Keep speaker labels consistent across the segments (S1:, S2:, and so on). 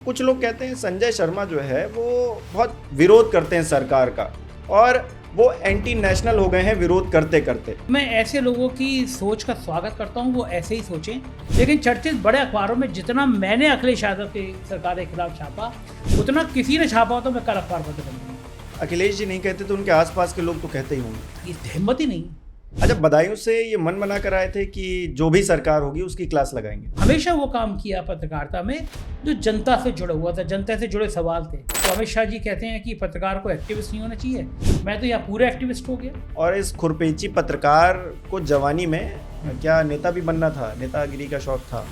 S1: कुछ लोग कहते हैं संजय शर्मा जो है वो बहुत विरोध करते हैं सरकार का और वो एंटी नेशनल हो गए हैं विरोध करते करते।
S2: मैं ऐसे लोगों की सोच का स्वागत करता हूं, वो ऐसे ही सोचें। लेकिन चर्चित बड़े अखबारों में जितना मैंने अखिलेश यादव की सरकार के खिलाफ छापा उतना किसी ने छापा हो तो मैं कल अखबार बंद कर दूंगा।
S1: अखिलेश जी नहीं कहते तो उनके आसपास के लोग तो कहते ही होंगे।
S2: ये हिम्मत ही नहीं।
S1: अच्छा, बदायूं से ये मन बना कर आए थे कि जो भी सरकार होगी उसकी क्लास लगाएंगे।
S2: हमेशा वो काम किया पत्रकारिता में जो जनता से जुड़ा हुआ था, जनता से जुड़े सवाल थे। तो अमित शाह जी कहते हैं कि पत्रकार को एक्टिविस्ट नहीं होना चाहिए, मैं तो यहाँ पूरा एक्टिविस्ट हो गया।
S1: और इस खुरपेची पत्रकार को जवानी में क्या नेता भी बनना था, नेतागिरी का शौक था।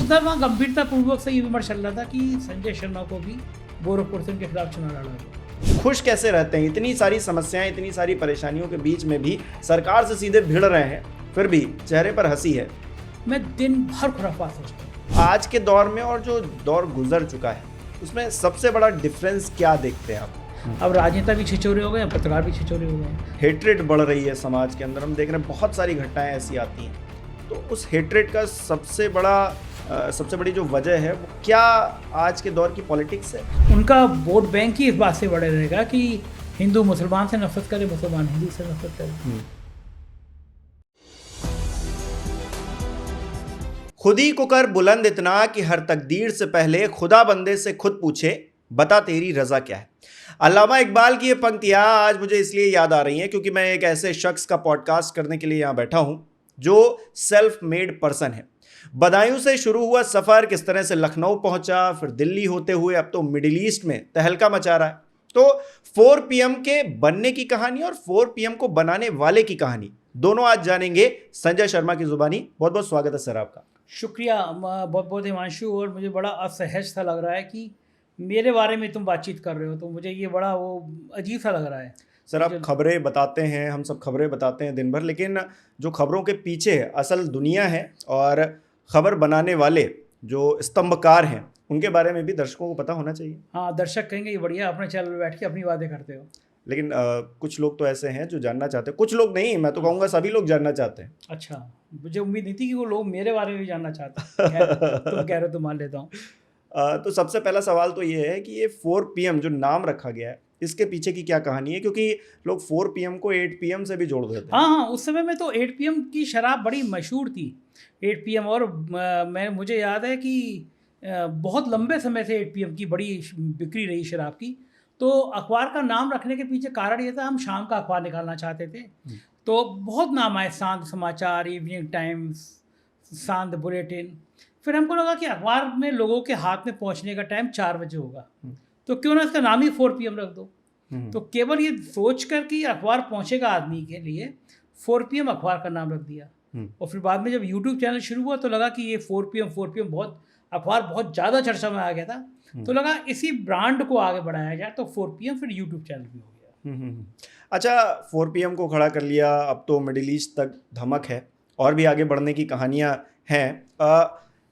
S2: उधर वहाँ गंभीरता पूर्वक से ये विमर्श चल रहा था कि संजय शर्मा को भी गोरखपुर से उनके खिलाफ चुनाव लड़ा गया।
S1: खुश कैसे रहते हैं? इतनी सारी समस्याएं, इतनी सारी परेशानियों के बीच में भी सरकार से सीधे भिड़ रहे हैं, फिर भी चेहरे पर हंसी है।
S2: मैं दिन भर खुराफात सोचता हूँ।
S1: आज के दौर में और जो दौर गुजर चुका है उसमें सबसे बड़ा डिफरेंस क्या देखते हैं आप?
S2: अब राजनेता भी छिछोरे हो गए हैं, पत्रकार भी छिछोरे हो गए हैं।
S1: हेट्रेड बढ़ रही है समाज के अंदर, हम देख रहे हैं बहुत सारी घटनाएं ऐसी आती हैं। तो उस हेट्रेड का सबसे बड़ी जो वजह है वो क्या आज के दौर की पॉलिटिक्स है?
S2: उनका वोट बैंक ही इस बात से बड़े रहेगा कि हिंदू मुसलमान से नफरत करे, मुसलमान हिंदू से नफरत करे।
S1: खुद ही को कर बुलंद इतना कि हर तकदीर से पहले खुदा बंदे से खुद पूछे, बता तेरी रजा क्या है। अल्लामा इकबाल की ये पंक्तियां आज मुझे इसलिए याद आ रही हैं क्योंकि मैं एक ऐसे शख्स का पॉडकास्ट करने के लिए यहाँ बैठा हूं जो सेल्फ मेड पर्सन है। बदायूं से शुरू हुआ सफर किस तरह से लखनऊ पहुंचा, फिर दिल्ली होते हुए अब तो मिडिल ईस्ट में तहलका मचा रहा है। तो 4 PM के बनने की कहानी और 4 PM को बनाने वाले की कहानी दोनों आज जानेंगे संजय शर्मा की जुबानी। बहुत बहुत स्वागत है सर आपका।
S2: शुक्रिया बहुत बहुत हिमांशु। और मुझे बड़ा असहज सा लग रहा है कि मेरे बारे में तुम बातचीत कर रहे हो, तो मुझे ये बड़ा वो अजीब सा लग रहा है।
S1: सर आप खबरें बताते हैं, हम सब खबरें बताते हैं दिन भर, लेकिन जो खबरों के पीछे असल दुनिया है और खबर बनाने वाले जो स्तंभकार हैं उनके बारे में भी दर्शकों को पता होना चाहिए।
S2: हाँ, दर्शक कहेंगे ये बढ़िया अपने चैनल पर बैठ के अपनी बातें करते हो।
S1: लेकिन कुछ लोग तो ऐसे हैं जो जानना चाहते हैं। कुछ लोग नहीं, मैं तो कहूँगा सभी लोग जानना चाहते हैं।
S2: अच्छा, मुझे उम्मीद नहीं थी कि वो लोग मेरे बारे में भी जानना चाहते हैं। तुम कह रहे हो तो मान लेता हूँ।
S1: तो सबसे पहला सवाल तो ये है कि ये 4 PM जो नाम रखा गया है इसके पीछे की क्या कहानी है, क्योंकि लोग 4 PM को 8 PM से भी जोड़ देते हैं।
S2: हाँ, उस समय में तो 8 PM की शराब बड़ी मशहूर थी। 8 PM और मुझे याद है कि बहुत लंबे समय से 8 PM की बड़ी बिक्री रही शराब की। तो अखबार का नाम रखने के पीछे कारण ये था, हम शाम का अखबार निकालना चाहते थे। तो बहुत नाम आए, सांद समाचार, इवनिंग टाइम्स, सांद बुलेटिन। फिर हमको लगा कि अखबार में लोगों के हाथ में पहुंचने का टाइम 4 बजे होगा, तो क्यों ना इसका नाम ही 4 PM रख दो। तो केवल ये सोच कर कि अखबार पहुंचेगा आदमी के लिए 4 PM अखबार का नाम रख दिया। और फिर बाद में जब यूट्यूब चैनल शुरू हुआ तो लगा कि ये 4 PM बहुत अखबार बहुत ज़्यादा चर्चा में आ गया था, तो लगा इसी ब्रांड को आगे बढ़ाया जाए, तो 4 PM फिर यूट्यूब चैनल भी हो गया।
S1: अच्छा, 4 PM को खड़ा कर लिया, अब तो मिडिल ईस्ट तक धमक है और भी आगे बढ़ने की कहानियाँ हैं।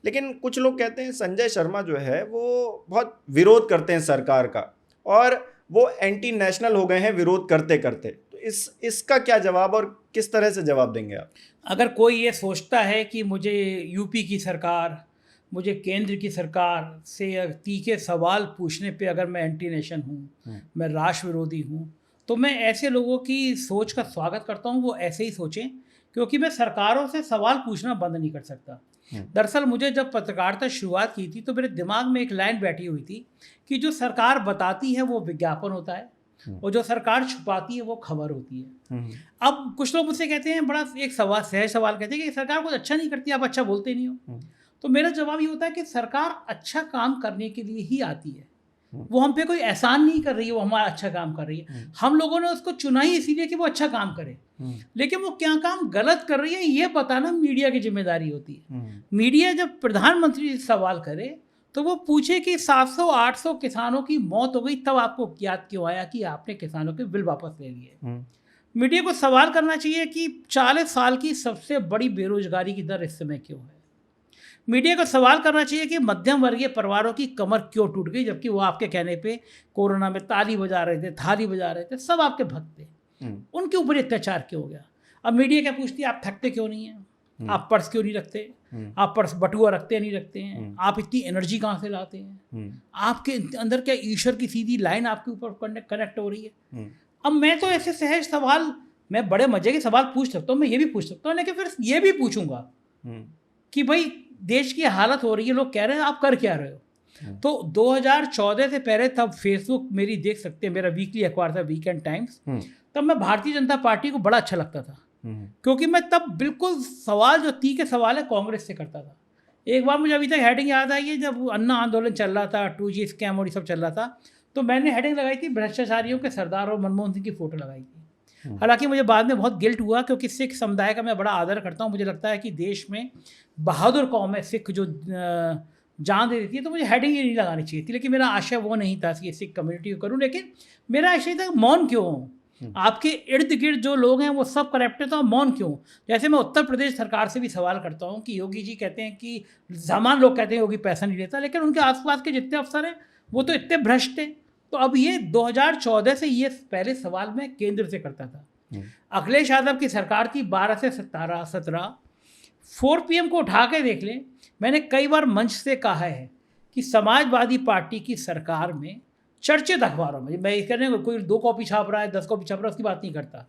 S1: लेकिन कुछ लोग कहते हैं संजय शर्मा जो है वो बहुत विरोध करते हैं सरकार का और वो एंटी नेशनल हो गए हैं विरोध करते करते। तो इसका क्या जवाब और किस तरह से जवाब देंगे आप? अगर
S2: कोई ये सोचता है कि मुझे यूपी की सरकार, मुझे केंद्र की सरकार से तीखे सवाल पूछने पे अगर मैं एंटी नेशन हूँ, मैं राष्ट्र विरोधी हूँ, तो मैं ऐसे लोगों की सोच का स्वागत करता हूँ। वो ऐसे ही सोचें, क्योंकि मैं सरकारों से सवाल पूछना बंद नहीं कर सकता। दरअसल मुझे जब पत्रकारिता शुरुआत की थी तो मेरे दिमाग में एक लाइन बैठी हुई थी कि जो सरकार बताती है वो विज्ञापन होता है और जो सरकार छुपाती है वो खबर होती है। अब कुछ लोग मुझसे कहते हैं, बड़ा एक सहज सवाल कहते हैं कि सरकार कुछ अच्छा नहीं करती, आप अच्छा बोलते नहीं हो। तो मेरा जवाब ये होता है कि सरकार अच्छा काम करने के लिए ही आती है, वो हम पे कोई एहसान नहीं कर रही है, वो हमारा अच्छा काम कर रही है। हम लोगों ने उसको चुना ही इसीलिए कि वो अच्छा काम करे, लेकिन वो क्या काम गलत कर रही है ये बताना मीडिया की जिम्मेदारी होती है। मीडिया जब प्रधानमंत्री से सवाल करे तो वो पूछे कि 700-800 किसानों की मौत हो गई, तब आपको याद क्यों आया कि आपने किसानों के बिल वापस ले लिए। मीडिया को सवाल करना चाहिए कि 40 साल की सबसे बड़ी बेरोजगारी की दर इस समय क्यों है। मीडिया को सवाल करना चाहिए कि मध्यम वर्गीय परिवारों की कमर क्यों टूट गई, जबकि वो आपके कहने पे कोरोना में ताली बजा रहे थे, थाली बजा रहे थे, सब आपके भक्त थे, उनके ऊपर अत्याचार क्यों हो गया। अब मीडिया क्या पूछती है, आप थकते क्यों नहीं हैं, आप पर्स क्यों नहीं रखते? आप पर्स बटुआ रखते नहीं रखते हैं? आप इतनी एनर्जी कहाँ से लाते हैं? आपके अंदर क्या ईश्वर की सीधी लाइन आपके ऊपर कनेक्ट हो रही है? अब मैं तो ऐसे सहज सवाल, मैं बड़े मजे के सवाल पूछ सकता हूँ, मैं ये भी पूछ सकता हूँ, लेकिन फिर ये भी पूछूंगा कि भाई देश की हालत हो रही है, लोग कह रहे हैं आप कर क्या रहे हो? तो 2014 से पहले, तब फेसबुक मेरी देख सकते हैं, मेरा वीकली अखबार था वीकेंड टाइम्स, तब मैं भारतीय जनता पार्टी को बड़ा अच्छा लगता था, क्योंकि मैं तब बिल्कुल सवाल जो तीखे सवाल है कांग्रेस से करता था। एक बार मुझे अभी तक हेडिंग याद आई है, जब अन्ना आंदोलन चल रहा था, 2G स्कैम और ये सब चल रहा था, तो मैंने हेडिंग लगाई थी भ्रष्टाचारियों के सरदार और मनमोहन सिंह की फ़ोटो लगाई थी। हालांकि मुझे बाद में बहुत गिल्ट हुआ, क्योंकि सिख समुदाय का मैं बड़ा आदर करता हूँ। मुझे लगता है कि देश में बहादुर कौम है सिख, जो जान दे देती है, तो मुझे हेडिंग ही नहीं लगानी चाहिए थी। लेकिन मेरा आशय वो नहीं था कि सिख कम्युनिटी को करूँ, लेकिन मेरा आशय था मौन क्यों हूँ? आपके इर्द गिर्द जो लोग हैं वो सब करप्ट है, तो आप मौन क्यों? जैसे मैं उत्तर प्रदेश सरकार से भी सवाल करता हूँ कि योगी जी कहते हैं कि सामान लोग कहते हैं योगी पैसा नहीं लेता, लेकिन उनके आसपास के जितने अफसर हैं वो तो इतने भ्रष्ट थे। तो अब ये 2014 से ये पहले सवाल मैं केंद्र से करता था। अखिलेश यादव की सरकार थी 12 से 17 4 PM को उठा के देख लें। मैंने कई बार मंच से कहा है कि समाजवादी पार्टी की सरकार में चर्चित अखबारों में, मैं ये कहने को कोई 2 कॉपी छाप रहा है, 10 कॉपी छाप रहा है, उसकी बात नहीं करता,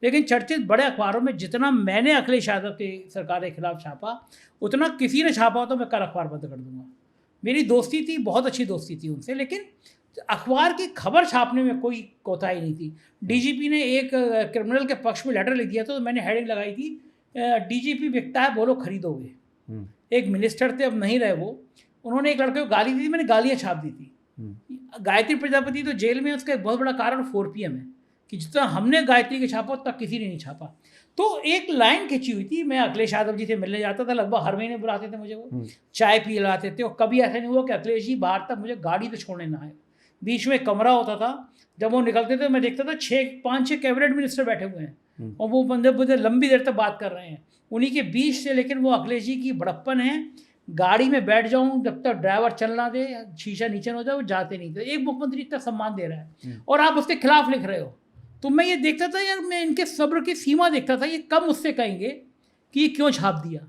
S2: लेकिन चर्चित बड़े अखबारों में जितना मैंने अखिलेश यादव की सरकार के खिलाफ छापा, उतना किसी ने छापा हो तो मैं कल अखबार बंद कर दूंगा। मेरी दोस्ती थी, बहुत अच्छी दोस्ती थी उनसे, लेकिन अखबार की खबर छापने में कोई कोताही नहीं थी। DGP ने एक क्रिमिनल के पक्ष में लेटर लिख दिया था, तो मैंने हेडिंग लगाई थी DGP बिकता है बोलो खरीदोगे। एक मिनिस्टर थे, अब नहीं रहे वो, उन्होंने एक लड़के को गाली दी थी, मैंने गालियाँ छाप दी थी। गायत्री प्रजापति तो जेल में, उसका एक बहुत बड़ा कारण 4 PM है कि जितना हमने गायत्री के छापा उतना किसी ने नहीं छापा। तो एक लाइन खिंची हुई थी। मैं अखिलेश यादव जी से मिलने जाता था, लगभग हर महीने बुलाते थे मुझे, वो चाय पी लाते थे, और कभी ऐसा नहीं हुआ कि अखिलेश जी बाहर तक मुझे गाड़ी पे छोड़ने ना आए। बीच में कमरा होता था, जब वो निकलते थे मैं देखता था 5-6 कैबिनेट मिनिस्टर बैठे हुए हैं और वो बंदे मुझे लंबी देर तक बात कर रहे हैं उन्हीं के बीच से। लेकिन वो अखिलेश जी की बड़प्पन है, गाड़ी में बैठ जाऊं जब तक ड्राइवर चल ना दे, शीशा नीचे हो जाए, वो जाते नहीं थे। एक मुख्यमंत्री इतना सम्मान दे रहा है और आप उसके खिलाफ लिख रहे हो। तो मैं ये देखता था यार, मैं इनके सब्र की सीमा देखता था, ये कब मुझसे कहेंगे कि क्यों छाप दिया।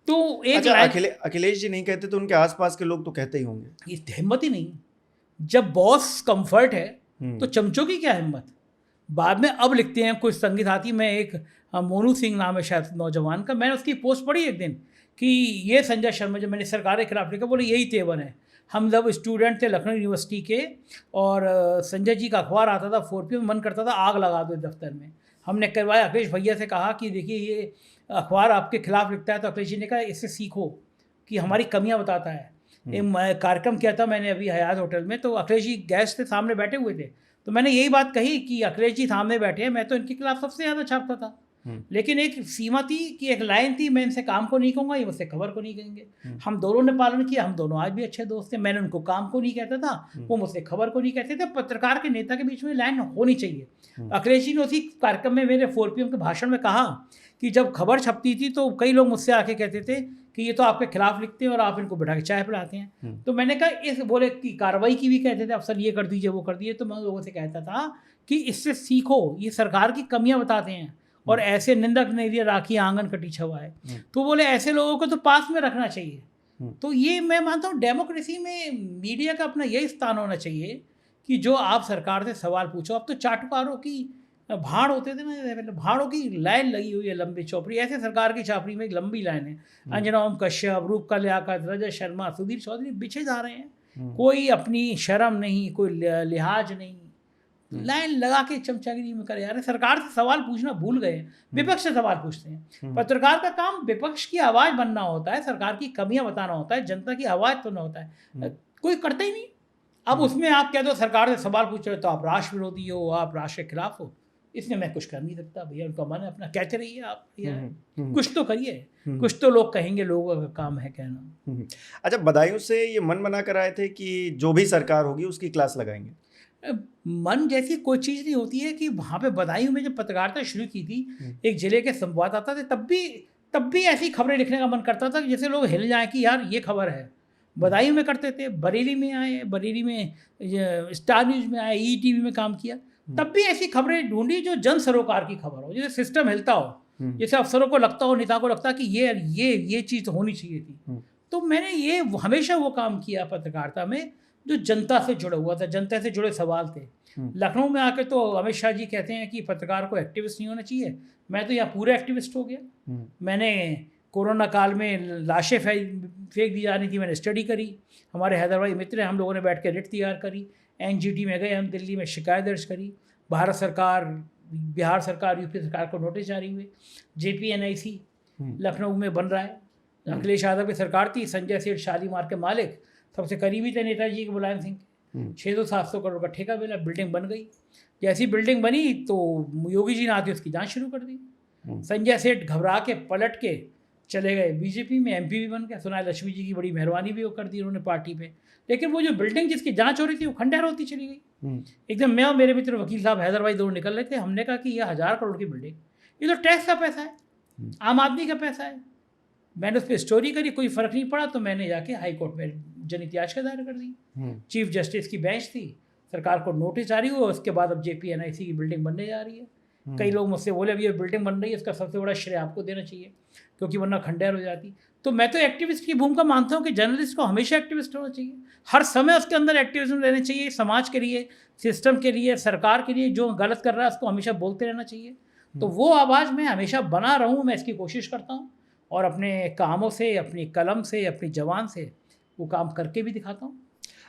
S2: तो एक
S1: अच्छा, अखिलेश जी नहीं कहते तो उनके आसपास के लोग तो कहते ही होंगे।
S2: ये हिम्मत ही नहीं। जब बॉस कंफर्ट है तो चमचों की क्या हिम्मत। बाद में अब लिखते हैं कुछ संगी साथी, मैं एक मोनू सिंह नाम है शायद नौजवान का, मैंने उसकी पोस्ट पढ़ी एक दिन कि ये संजय शर्मा जो मैंने सरकार के खिलाफ लिखा, बोले यही तेवर है। हम जब स्टूडेंट थे लखनऊ यूनिवर्सिटी के और संजय जी का अखबार आता था 4 PM, मन करता था आग लगा दो दफ्तर में। हमने करवाया, अखिलेश भैया से कहा कि देखिए ये अखबार आपके खिलाफ लिखता है, तो अखिलेश जी ने कहा इससे सीखो कि हमारी कमियां बताता है। एक कार्यक्रम किया था मैंने अभी हयात होटल में, तो अखिलेश जी गेस्ट थे, सामने बैठे हुए थे, तो मैंने यही बात कही कि अखिलेश जी सामने बैठे हैं, मैं तो इनके खिलाफ सबसे ज़्यादा छापता था, लेकिन एक सीमा थी कि एक लाइन थी, मैं इनसे काम को नहीं कहूँगा, ये मुझसे खबर को नहीं कहेंगे। हम दोनों ने पालन किया, हम दोनों आज भी अच्छे दोस्त हैं। मैंने उनको काम को नहीं कहता था, वो मुझसे खबर को नहीं कहते थे। पत्रकार के नेता के बीच में लाइन होनी चाहिए। अखिलेश जी ने उसी कार्यक्रम में मेरे 4 PM के भाषण में कहा कि जब खबर छपती थी तो कई लोग मुझसे आके कहते थे कि ये तो आपके खिलाफ लिखते हैं और आप इनको बिठा के चाय पिलाते हैं। तो मैंने कहा इस बोले कि कार्रवाई की भी कहते थे, अफसर ये कर दीजिए वो कर दीजिए। तो मैं लोगों से कहता था कि इससे सीखो, ये सरकार की कमियां बताते हैं और ऐसे निंदक नहीं दिया राखी आंगन कटी छवा है। तो बोले ऐसे लोगों को तो पास में रखना चाहिए। तो ये मैं मानता हूँ डेमोक्रेसी में मीडिया का अपना यही स्थान होना चाहिए कि जो आप सरकार से सवाल पूछो। अब तो चाटुकारों की भाड़ होते थे ना, भाड़ों की लाइन लगी हुई है लंबी चौपड़ी, ऐसे सरकार की छापड़ी में एक लंबी लाइन है। अंजना ओम कश्यप, रूपकला लियाकत, रजत शर्मा, सुधीर चौधरी बिछे जा रहे हैं। कोई अपनी शर्म नहीं, कोई लिहाज नहीं, लाइन लगा के चमचागिरी में करे। यार सरकार से सवाल पूछना भूल गए, विपक्ष से सवाल पूछते हैं। पत्रकार का काम विपक्ष की आवाज़ बनना होता है, सरकार की कमियां बताना होता है, जनता की आवाज़ सुनना होता है, कोई करता ही नहीं। अब उसमें आप कह दो सरकार से सवाल पूछ रहे हो तो आप राष्ट्र विरोधी हो, आप राष्ट्र के खिलाफ हो, इसमें मैं कुछ कर नहीं सकता। भैया उनका मन है, अपना कहते रहिए आप, कुछ तो करिए, कुछ तो लोग कहेंगे, लोगों का काम है कहना।
S1: अच्छा, बदायूं से ये मन बना कर आए थे कि जो भी सरकार होगी उसकी क्लास लगाएंगे?
S2: मन जैसी कोई चीज़ नहीं होती है कि वहाँ पे बदायूं में जब पत्रकारिता शुरू की थी, एक जिले के संवाददाता थे, तब भी ऐसी खबरें लिखने का मन करता था कि जैसे लोग हिल जाएं कि यार ये खबर है। बदायूं में करते थे, बरेली में आए, बरेली में स्टार न्यूज़ में आए, ETV में काम किया, तब भी ऐसी खबरें ढूंढी जो जन सरोकार की खबर हो, जैसे सिस्टम हिलता हो। जैसे अफसरों को लगता हो, नेता को लगता कि ये चीज़ तो होनी चाहिए थी। तो मैंने ये हमेशा वो काम किया पत्रकारिता में जो जनता से जुड़ा हुआ था, जनता से जुड़े सवाल थे। लखनऊ में आके तो अमित शाह जी कहते हैं कि पत्रकार को एक्टिविस्ट नहीं होना चाहिए। मैं तो यहाँ पूरा एक्टिविस्ट हो गया। मैंने कोरोना काल में लाशें फेंक दी जा रही थी, मैंने स्टडी करी। हमारे हैदराबादी मित्र हैं, हम लोगों ने बैठ के रिट तैयार करी। एनजीटी में गए हम, दिल्ली में शिकायत दर्ज करी। भारत सरकार, बिहार सरकार, यूपी सरकार को नोटिस जारी हुए। JPNIC लखनऊ में बन रहा है। अखिलेश यादव की सरकार थी, संजय सेठ शालीमार के मालिक सबसे करीबी थे नेताजी के, मुलायम सिंह के। 600-700 करोड़ का ठेका मिला, बिल्डिंग बन गई। जैसी बिल्डिंग बनी तो योगी जी ने आते उसकी जांच शुरू कर दी। संजय सेठ घबरा के पलट के चले गए बीजेपी में, MP भी बन गया। सुना लक्ष्मी जी की बड़ी मेहरबानी भी वो कर दी उन्होंने पार्टी पे। लेकिन वो जो बिल्डिंग जिसकी जांच हो रही थी वो खंडहर होती चली गई। एकदम मैं और मेरे मित्र वकील साहब हैदराबाद दोनों निकल रहे थे। हमने कहा कि यह 1000 करोड़ की बिल्डिंग, ये तो टैक्स का पैसा है, आम आदमी का पैसा है। मैंने उस पर स्टोरी करी, कोई फ़र्क नहीं पड़ा, तो मैंने जाके हाई कोर्ट में जनहित याचिका दायर कर दी। चीफ जस्टिस की बेंच थी, सरकार को नोटिस जारी हुआ। उसके बाद अब JPNIC की बिल्डिंग बनने जा रही है। कई लोग मुझसे बोले अब ये बिल्डिंग बन रही है, इसका सबसे बड़ा श्रेय आपको देना चाहिए, क्योंकि वरना खंडहर हो जाती। तो मैं तो एक्टिविस्ट की भूमिका मानता हूँ कि जर्नलिस्ट को हमेशा एक्टिविस्ट होना चाहिए, हर समय उसके अंदर एक्टिविज्म रहना चाहिए। समाज के लिए, सिस्टम के लिए, सरकार के लिए जो गलत कर रहा है उसको हमेशा बोलते रहना चाहिए। तो वो आवाज़ मैं हमेशा बना रहूँ, मैं इसकी कोशिश करता हूँ। और अपने कामों से, अपनी कलम से, अपनी जबान से वो काम करके भी दिखाता हूँ।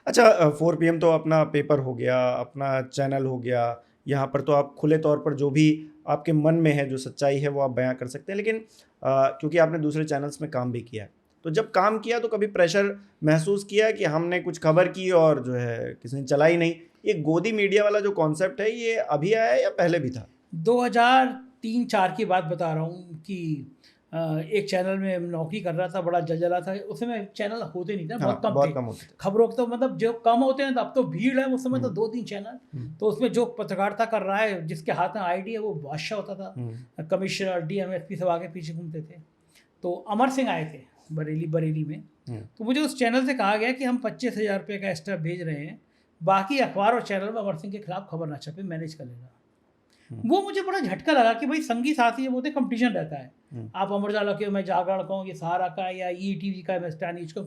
S1: अच्छा, 4 PM तो अपना पेपर हो गया, अपना चैनल हो गया। यहाँ पर तो आप खुले तौर पर जो भी आपके मन में है, जो सच्चाई है, वो आप बयां कर सकते हैं। लेकिन क्योंकि आपने दूसरे चैनल्स में काम भी किया है, तो जब काम किया तो कभी प्रेशर महसूस किया कि हमने कुछ खबर की और जो है किसी ने चलाई नहीं? ये गोदी मीडिया वाला जो कॉन्सेप्ट है, ये अभी आया है या पहले भी था?
S2: 2003-4 की बात बता रहा हूँ कि एक चैनल में नौकरी कर रहा था, बड़ा जलजला था। उस समय चैनल होते नहीं थे, बहुत कम थे।
S1: होते थे।
S2: खबरों तो मतलब जो कम होते हैं, तो अब तो भीड़ है। उस समय तो 2-3 चैनल, तो उसमें जो पत्रकारिता कर रहा है, जिसके हाथ में ID है, वो बादशाह होता था। कमिश्नर, DM, SP सब आगे पीछे घूमते थे। तो अमर सिंह आए थे बरेली में। तो मुझे उस चैनल से कहा गया कि हम 25,000 रुपये का एक्स्ट्रा भेज रहे हैं, बाकी अखबार और चैनल में अमर सिंह के खिलाफ खबर ना छपे, मैनेज कर लेना। वो मुझे बड़ा झटका लगा कि भाई संगी साथी है, वो तो कंपटीशन रहता है। आप अमर उजाला के, मैं जागरण का हूँ, ये सहारा का, या ETV का, मैं स्टार न्यूज का।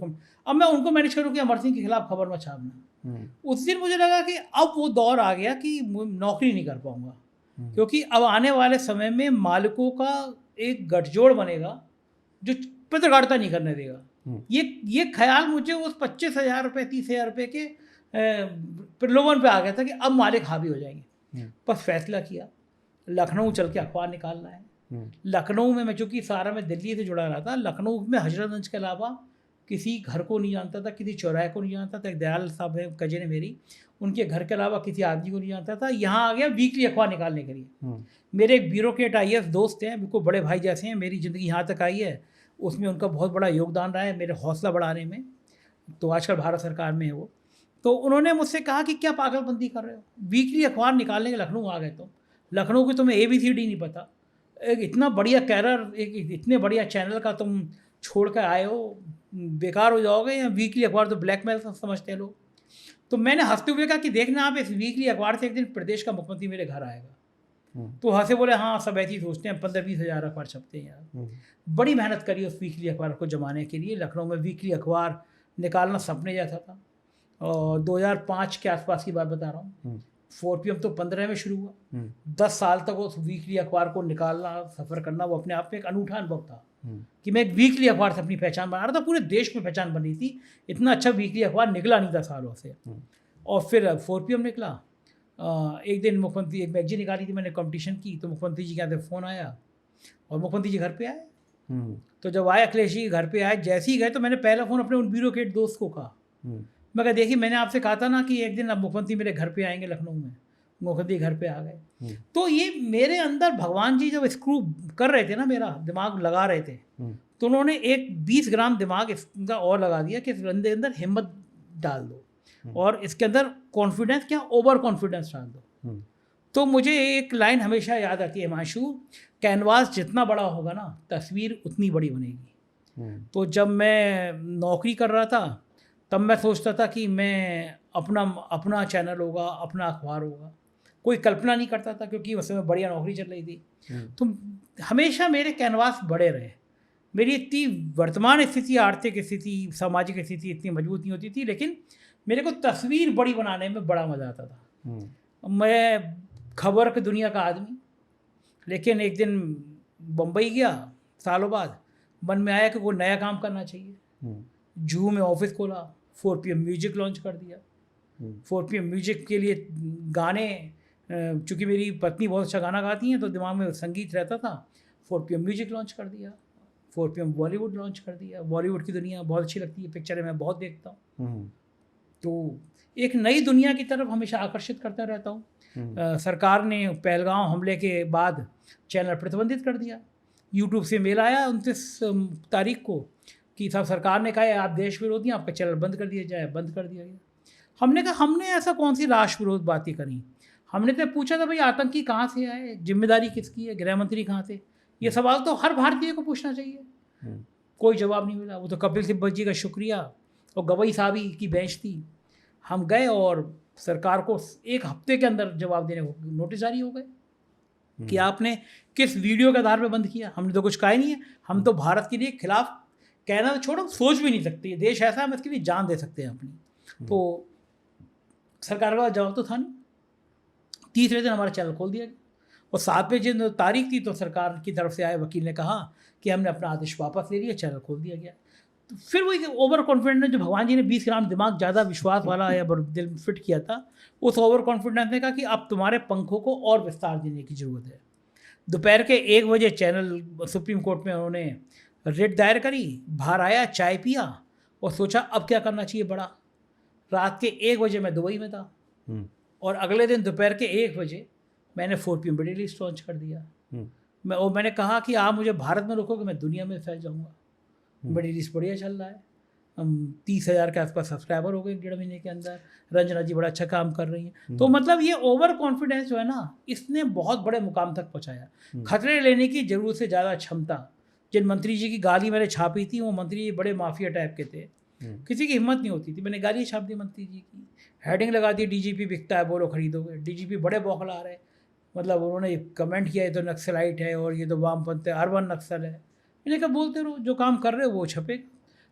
S2: अब मैं उनको मैनेज करूँ कि अमर सिंह के खिलाफ खबर में छापना। उस दिन मुझे लगा कि अब वो दौर आ गया कि नौकरी नहीं कर पाऊंगा, क्योंकि अब आने वाले समय में मालिकों का एक गठजोड़ बनेगा जो पत्रकारिता नहीं करने देगा। ये ख्याल मुझे उस 25,000 रुपये, 30,000 रुपये के प्रलोभन पे आ गया था कि अब मालिक हावी हो जाएंगे। बस फैसला किया, लखनऊ चल के अखबार निकालना है। लखनऊ में मैं, चूँकि सारा मैं दिल्ली से जुड़ा रहा था, लखनऊ में हजरतगंज के अलावा किसी घर को नहीं जानता था, किसी चौराहे को नहीं जानता था। एक दयाल साहब है कजन है मेरी, उनके घर के अलावा किसी आदमी को नहीं जानता था। यहाँ आ गया वीकली अखबार निकालने के लिए। मेरे एक ब्यूरोक्रेट IAS दोस्त हैं, बिल्कुल बड़े भाई जैसे हैं। मेरी ज़िंदगी यहाँ तक आई है, उसमें उनका बहुत बड़ा योगदान रहा है मेरे हौसला बढ़ाने में। तो आजकल भारत सरकार में है वो। तो उन्होंने मुझसे कहा कि क्या पागलबंदी कर रहे हो, वीकली अखबार निकालने के लखनऊ आ गए तुम। लखनऊ की तुम्हें ABCD नहीं पता, एक इतना बढ़िया कैरियर, एक इतने बढ़िया चैनल का तुम छोड़ कर आए हो, बेकार हो जाओगे। या वीकली अखबार तो ब्लैकमेल समझते हैं लोग। तो मैंने हंसते हुए कहा कि देखना आप, इस वीकली अखबार से एक दिन प्रदेश का मुख्यमंत्री मेरे घर आएगा। तो हंसे बोले हाँ सब ऐसे ही सोचते हैं, 15-20 हज़ार अखबार छपते हैं यार। बड़ी मेहनत करी उस वीकली अखबार को जमाने के लिए। लखनऊ में वीकली अखबार निकालना सपने जैसा था। और 2005 के आसपास की बात बता रहा हूँ। 4 PM तो 15 में शुरू हुआ। 10 साल तक उस वीकली अखबार को निकालना, सफ़र करना, वो अपने आप में एक अनूठा अनुभव था कि मैं एक वीकली अखबार से अपनी पहचान बना रहा था। पूरे देश में पहचान बनी थी। इतना अच्छा वीकली अखबार निकला नहीं था सालों से। और फिर 4 PM निकला। एक दिन मुख्यमंत्री, एक मैगजीन निकाली थी मैंने, कंपटीशन की, तो मुख्यमंत्री जी के यहाँ से फ़ोन आया और मुख्यमंत्री जी घर पे आए। तो जब आए अखिलेश जी घर पे आए, जैसे ही गए तो मैंने पहला फ़ोन अपने उन ब्यूरोक्रेट दोस्त को कहा। मैं कहा देखिए, मैंने आपसे कहा था ना कि एक दिन अब मुख्यमंत्री मेरे घर पे आएंगे लखनऊ में। मुख्यमंत्री घर पे आ गए। तो ये मेरे अंदर भगवान जी जब स्क्रू कर रहे थे ना, मेरा दिमाग लगा रहे थे, तो उन्होंने एक 20 ग्राम दिमाग इसका और लगा दिया कि इस बंदे अंदर हिम्मत डाल दो और इसके अंदर कॉन्फिडेंस, क्या ओवर कॉन्फिडेंस डाल दो। तो मुझे एक लाइन हमेशा याद आती है, हिमांशु, कैनवास जितना बड़ा होगा ना, तस्वीर उतनी बड़ी बनेगी। तो जब मैं नौकरी कर रहा था तब मैं सोचता था कि मैं अपना चैनल होगा, अपना अखबार होगा। कोई कल्पना नहीं करता था, क्योंकि उस समय बढ़िया नौकरी चल रही थी। तो हमेशा मेरे कैनवास बड़े रहे। मेरी इतनी वर्तमान स्थिति, आर्थिक स्थिति, सामाजिक स्थिति इतनी मजबूत नहीं होती थी, लेकिन मेरे को तस्वीर बड़ी बनाने में बड़ा मज़ा आता था। मैं खबर की दुनिया का आदमी, लेकिन एक दिन बम्बई गया सालों बाद, मन में आया कि कोई नया काम करना चाहिए। जूहू में ऑफिस खोला, 4 PM म्यूजिक लॉन्च कर दिया। 4 PM म्यूजिक के लिए गाने, चूँकि मेरी पत्नी बहुत अच्छा गाना गाती हैं तो दिमाग में संगीत रहता था, 4 PM म्यूजिक लॉन्च कर दिया। 4 PM बॉलीवुड लॉन्च कर दिया। बॉलीवुड की दुनिया बहुत अच्छी लगती है, पिक्चरें मैं बहुत देखता हूँ। तो एक नई दुनिया की तरफ हमेशा आकर्षित करता रहता हूँ। सरकार ने पहलगांव हमले के बाद चैनल प्रतिबंधित कर दिया। यूट्यूब से मेल आया 29 तारीख को कि साहब सरकार ने कहा है आप देश विरोधी हैं, आपका चैनल बंद कर दिया जाए। बंद कर दिया गया। हमने कहा हमने ऐसा कौन सी राष्ट्र विरोध बातें करी? हमने तो पूछा था भाई आतंकी कहाँ से आए, जिम्मेदारी किसकी है, गृह मंत्री कहाँ थे? ये सवाल तो हर भारतीय को पूछना चाहिए। कोई जवाब नहीं मिला। वो तो कपिल सिब्बल जी का शुक्रिया और गवई साहब ही की बेंच थी। हम गए और सरकार को 1 हफ्ते के अंदर जवाब देने को नोटिस जारी हो गए कि आपने किस वीडियो के आधार पर बंद किया। हमने तो कुछ कहा ही नहीं है। हम तो भारत के लिए खिलाफ कहना तो छोड़ो, सोच भी नहीं सकते। ये देश ऐसा है, हम इसके लिए जान दे सकते हैं अपनी। तो सरकार का जवाब तो था नहीं। तीसरे दिन हमारा चैनल खोल दिया गया और 7वें दिन तारीख थी तो सरकार की तरफ से आए वकील ने कहा कि हमने अपना आदेश वापस ले लिया, चैनल खोल दिया गया। तो फिर वही ओवर कॉन्फिडेंस जो भगवान जी ने 20 ग्राम दिमाग ज़्यादा विश्वास वाला या दिल में फिट किया था, उस ओवर कॉन्फिडेंस ने कहा कि अब तुम्हारे पंखों को और विस्तार देने की ज़रूरत है। दोपहर के 1 बजे चैनल सुप्रीम कोर्ट में उन्होंने रिट दायर करी। बाहर आया, चाय पिया और सोचा अब क्या करना चाहिए बड़ा। रात के 1 बजे मैं दुबई में था और अगले दिन दोपहर के 1 बजे मैंने 4 PM बड़ी लिस्ट लॉन्च कर दिया। मैंने कहा कि आप मुझे भारत में रोकोगे, मैं दुनिया में फैल जाऊँगा। बड़ी लिस्ट बढ़िया चल रहा है। हम 30,000 के आसपास सब्सक्राइबर हो गए 1.5 महीने के अंदर। रंजना जी बड़ा अच्छा काम कर रही हैं। तो मतलब ये ओवर कॉन्फिडेंस जो है ना, इसने बहुत बड़े मुकाम तक पहुँचाया। खतरे लेने की ज़रूरत से ज़्यादा क्षमता। जिन मंत्री जी की गाली मैंने छापी थी, वो मंत्री जी बड़े माफिया टाइप के थे। किसी की हिम्मत नहीं होती थी। मैंने गाली छाप दी मंत्री जी की, हेडिंग लगा दी DGP बिकता है, बोलो खरीदोगे। DGP बड़े बौखला रहे। मतलब उन्होंने कमेंट किया ये तो नक्सलाइट है और ये तो वामपंथ है, अर्बन नक्सल है। मैंने कहा बोलते रहो, जो काम कर रहे हो वो छपेगा।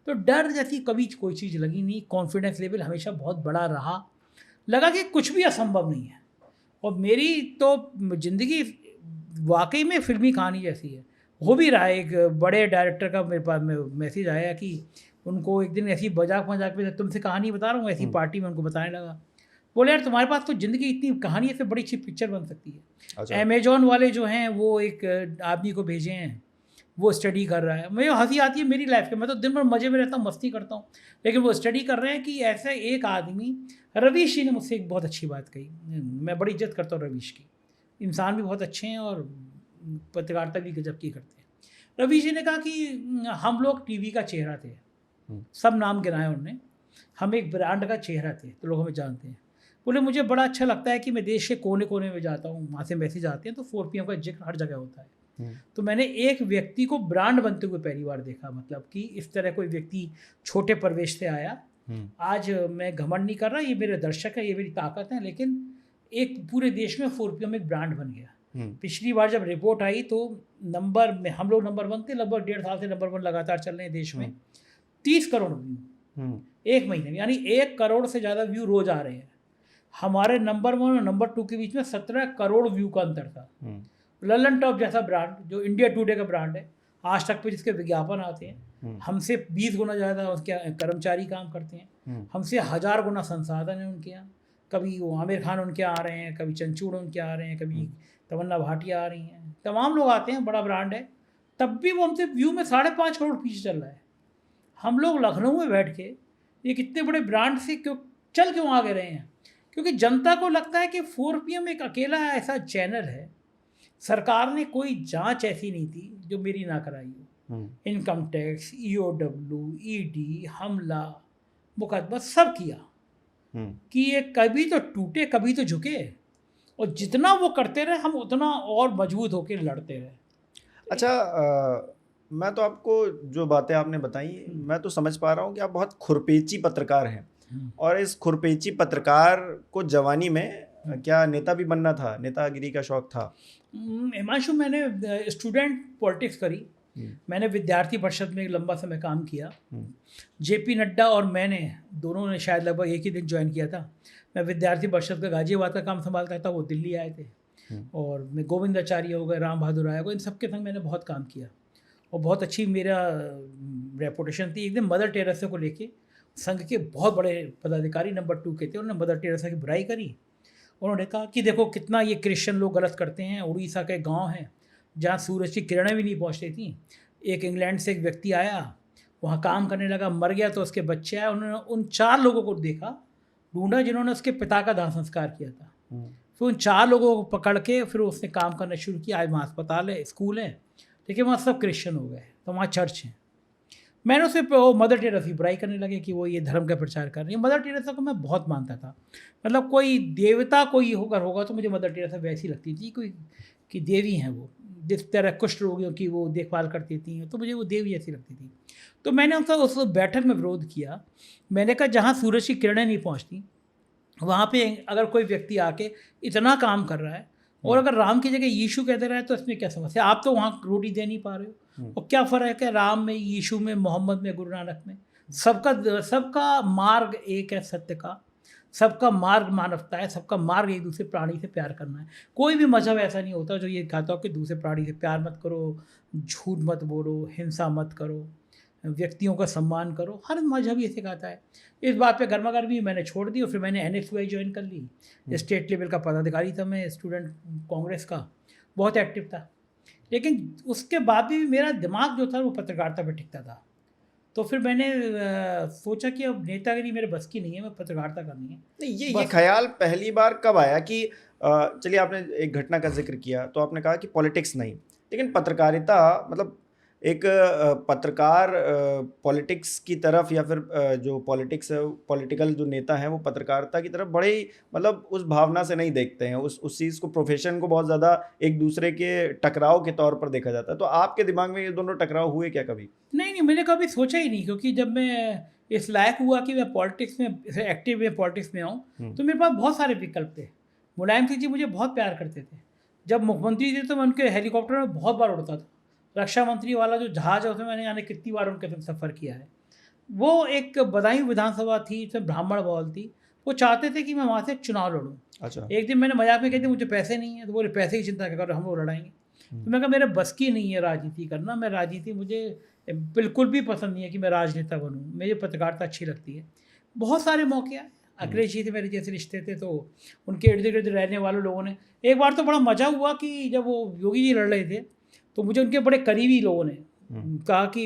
S2: तो डर जैसी कभी कोई चीज़ लगी नहीं। कॉन्फिडेंस लेवल हमेशा बहुत बड़ा रहा। लगा कि कुछ भी असंभव नहीं है। और मेरी तो ज़िंदगी वाकई में फिल्मी कहानी जैसी है। हो भी रहा है। एक बड़े डायरेक्टर का मेरे पास में मैसेज आया कि उनको एक दिन ऐसी मजाक में तुमसे कहानी बता रहा हूँ, ऐसी पार्टी में उनको बताने लगा। बोले यार तुम्हारे पास तो ज़िंदगी इतनी कहानी है, से बड़ी अच्छी पिक्चर बन सकती है। अच्छा। अमेजोन वाले जो हैं वो एक आदमी को भेजे हैं, वो स्टडी कर रहा है। मुझे हंसी आती है मेरी लाइफ के, मैं तो दिन भर मज़े में रहता हूँ, मस्ती करता हूँ, लेकिन वो स्टडी कर रहे हैं कि ऐसे एक आदमी, रवीश जी ने मुझसे एक बहुत अच्छी बात कही। मैं बड़ी इज्जत करता हूँ रवीश की। इंसान भी बहुत अच्छे हैं और पत्रकारिता भी गजब की करते हैं। रवीश जी ने कहा कि हम लोग टीवी का चेहरा थे, सब नाम गिनाए उन्होंने। हम एक ब्रांड का चेहरा थे, तो लोग हमें जानते हैं। बोले मुझे बड़ा अच्छा लगता है कि मैं देश के कोने कोने में जाता हूँ, वहाँ से मैसेज आते हैं, तो 4 PM का जिक्र हर जगह होता है। तो मैंने एक व्यक्ति को ब्रांड बनते हुए पहली बार देखा। मतलब कि इस तरह कोई व्यक्ति छोटे प्रवेश से आया। आज मैं घमंड नहीं कर रहा, ये मेरे दर्शक है, ये मेरी ताकत है, लेकिन एक पूरे देश में 4 PM एक ब्रांड बन गया। पिछली बार जब रिपोर्ट आई तो नंबर में हम लोग नंबर 1 थे। लगभग 1.5 साल से नंबर 1 लगातार चल रहे हैं देश में। 30 करोड़ व्यू एक महीने में, यानी 1 करोड़ से ज़्यादा व्यू रोज आ रहे हैं। हमारे नंबर 1 और नंबर 2 के बीच में 17 करोड़ व्यू का अंतर था। ललन टॉप जैसा ब्रांड, जो इंडिया टुडे का ब्रांड है, आज तक पे जिसके विज्ञापन आते हैं, हमसे 20 गुना ज़्यादा उसके कर्मचारी काम करते हैं, हमसे 1000 गुना संसाधन है उनके यहाँ। कभी वो आमिर खान उनके आ रहे हैं, कभी चंचूड़ उनके आ रहे हैं, कभी तमन्ना भाटिया आ रही हैं, तमाम लोग आते हैं, बड़ा ब्रांड है। तब भी वो हमसे व्यू में 5.5 करोड़ पीछे चल रहा है। हम लोग लखनऊ में बैठ के ये कितने बड़े ब्रांड से क्यों आगे रहे हैं? क्योंकि जनता को लगता है कि 4 PM एक अकेला ऐसा चैनल है, सरकार ने कोई जांच ऐसी नहीं थी जो मेरी ना कराई हो। इनकम टैक्स, EOW, ED, हमला, मुकदमा सब किया कि ये कभी तो टूटे कभी तो झुके, और जितना वो करते रहे हम उतना और मजबूत होकर लड़ते रहे।
S1: अच्छा, मैं तो आपको जो बातें आपने बताई, मैं तो समझ पा रहा हूँ कि आप बहुत खुरपेची पत्रकार हैं, और इस खुरपेची पत्रकार को जवानी में क्या नेता भी बनना था, नेतागिरी का शौक था?
S2: हिमांशु, मैंने स्टूडेंट पॉलिटिक्स करी, मैंने विद्यार्थी परिषद में एक लंबा समय काम किया। जेपी नड्डा और मैंने दोनों ने शायद लगभग एक ही दिन ज्वाइन किया था। मैं विद्यार्थी परिषद का गाजियाबाद का काम संभालता था, वो दिल्ली आए थे। और मैं गोविंदाचार्य हो गए, राम बहादुर राय हो गए, इन सबके संग मैंने बहुत काम किया और बहुत अच्छी मेरा रेपुटेशन थी। एक दिन मदर टेरेसा को लेके संघ के बहुत बड़े पदाधिकारी नंबर 2 के थे, उन्होंने मदर टेरेसा की बुराई करी। उन्होंने कहा कि देखो कितना ये क्रिश्चियन लोग गलत करते हैं। उड़ीसा के गांव हैं जहाँ सूरज की किरणें भी नहीं पहुँचती थी। एक इंग्लैंड से एक व्यक्ति आया, वहाँ काम करने लगा, मर गया तो उसके बच्चे आए, उन्होंने उन 4 लोगों को देखा, ढूंढा जिन्होंने उसके पिता का दाह संस्कार किया था। फिर उन 4 लोगों को पकड़ के फिर उसने काम करना शुरू किया। आज वहाँ अस्पताल है, स्कूल है, लेकिन वहाँ सब क्रिश्चियन हो गए, तो वहाँ चर्च हैं। मैंने उसे वो मदर टेरेसा की बुराई करने लगे कि वो ये धर्म का प्रचार कर रही है। मदर टेरेसा को मैं बहुत मानता था, मतलब कोई देवता कोई होगा तो मुझे मदर टेरेसा वैसी लगती थी, कोई कि देवी हैं वो, जिस तरह कुष्ठ रोगियों की वो देखभाल करती थी, तो मुझे वो देवी ऐसी लगती थी। तो मैंने उनका उस बैठक में विरोध किया। मैंने कहा जहाँ सूरज की किरणें नहीं पहुँचती वहाँ पे अगर कोई व्यक्ति आके इतना काम कर रहा है और अगर राम की जगह यीशु कहते रहे तो इसमें क्या समस्या? आप तो वहाँ रोटी दे नहीं पा रहे हो, और क्या फ़र्क है राम में, यीशु में, मोहम्मद में, गुरु नानक में? सबका मार्ग एक है, सत्य का। सबका मार्ग मानवता है, सबका मार्ग एक दूसरे प्राणी से प्यार करना है। कोई भी मजहब ऐसा नहीं होता जो ये कहता हो कि दूसरे प्राणी से प्यार मत करो, झूठ मत बोलो, हिंसा मत करो, व्यक्तियों का सम्मान करो। हर मजहब ये सिखाता है। इस बात पे गर्मागर्मी मैंने छोड़ दी और फिर मैंने NSUI ज्वाइन कर ली। स्टेट लेवल का पदाधिकारी था मैं, स्टूडेंट कांग्रेस का, बहुत एक्टिव था। लेकिन उसके बाद भी मेरा दिमाग जो था वो पत्रकारिता पे टिकता था। तो फिर मैंने सोचा कि अब नेतागिरी मेरे बस की नहीं है, मैं पत्रकारिता करनी है।
S1: नहीं, ये ख्याल पहली बार कब आया कि चलिए आपने एक घटना का जिक्र किया तो आपने कहा कि पॉलिटिक्स नहीं, लेकिन पत्रकारिता, मतलब एक पत्रकार पॉलिटिक्स की तरफ या फिर जो पॉलिटिक्स है, पॉलिटिकल जो नेता हैं वो पत्रकारिता की तरफ बड़े ही, मतलब उस भावना से नहीं देखते हैं, उस चीज़ को, प्रोफेशन को बहुत ज़्यादा एक दूसरे के टकराव के तौर पर देखा जाता है। तो आपके दिमाग में ये दोनों टकराव हुए क्या कभी?
S2: नहीं, मैंने कभी सोचा ही नहीं, क्योंकि जब मैं इस लायक हुआ कि मैं पॉलिटिक्स में एक्टिव में पॉलिटिक्स में आऊँ तो मेरे पास बहुत सारे विकल्प थे। मुलायम सिंह जी मुझे बहुत प्यार करते थे। जब मुख्यमंत्री थे तो मैं उनके हेलीकॉप्टर में बहुत बार उड़ता था। रक्षा मंत्री वाला जो जहाज़ है उसमें मैंने जाने कितनी बार उनके साथ सफ़र किया है। वो एक बदायूं विधानसभा थी, इसमें ब्राह्मण बहुल थी। वो चाहते थे कि मैं वहाँ से चुनाव लड़ूँ।
S1: अच्छा।
S2: एक दिन मैंने मजाक में कह दिया मुझे पैसे नहीं है, तो बोले पैसे की चिंता क्या करो, हम लोग लड़ाएंगे। तो मैं कहा मेरे बस की नहीं है राजनीति करना, मैं राजनीति, मुझे बिल्कुल भी पसंद नहीं है कि मैं राजनेता बनूँ, मुझे पत्रकारिता अच्छी लगती है। बहुत सारे मौके आए, अखिलेश जी थे मेरे जैसे रिश्ते थे, तो उनके इर्द गिर्द रहने वाले लोगों ने, एक बार तो बड़ा मज़ा हुआ कि जब वो योगी जी लड़ रहे थे तो मुझे उनके बड़े करीबी लोगों ने कहा कि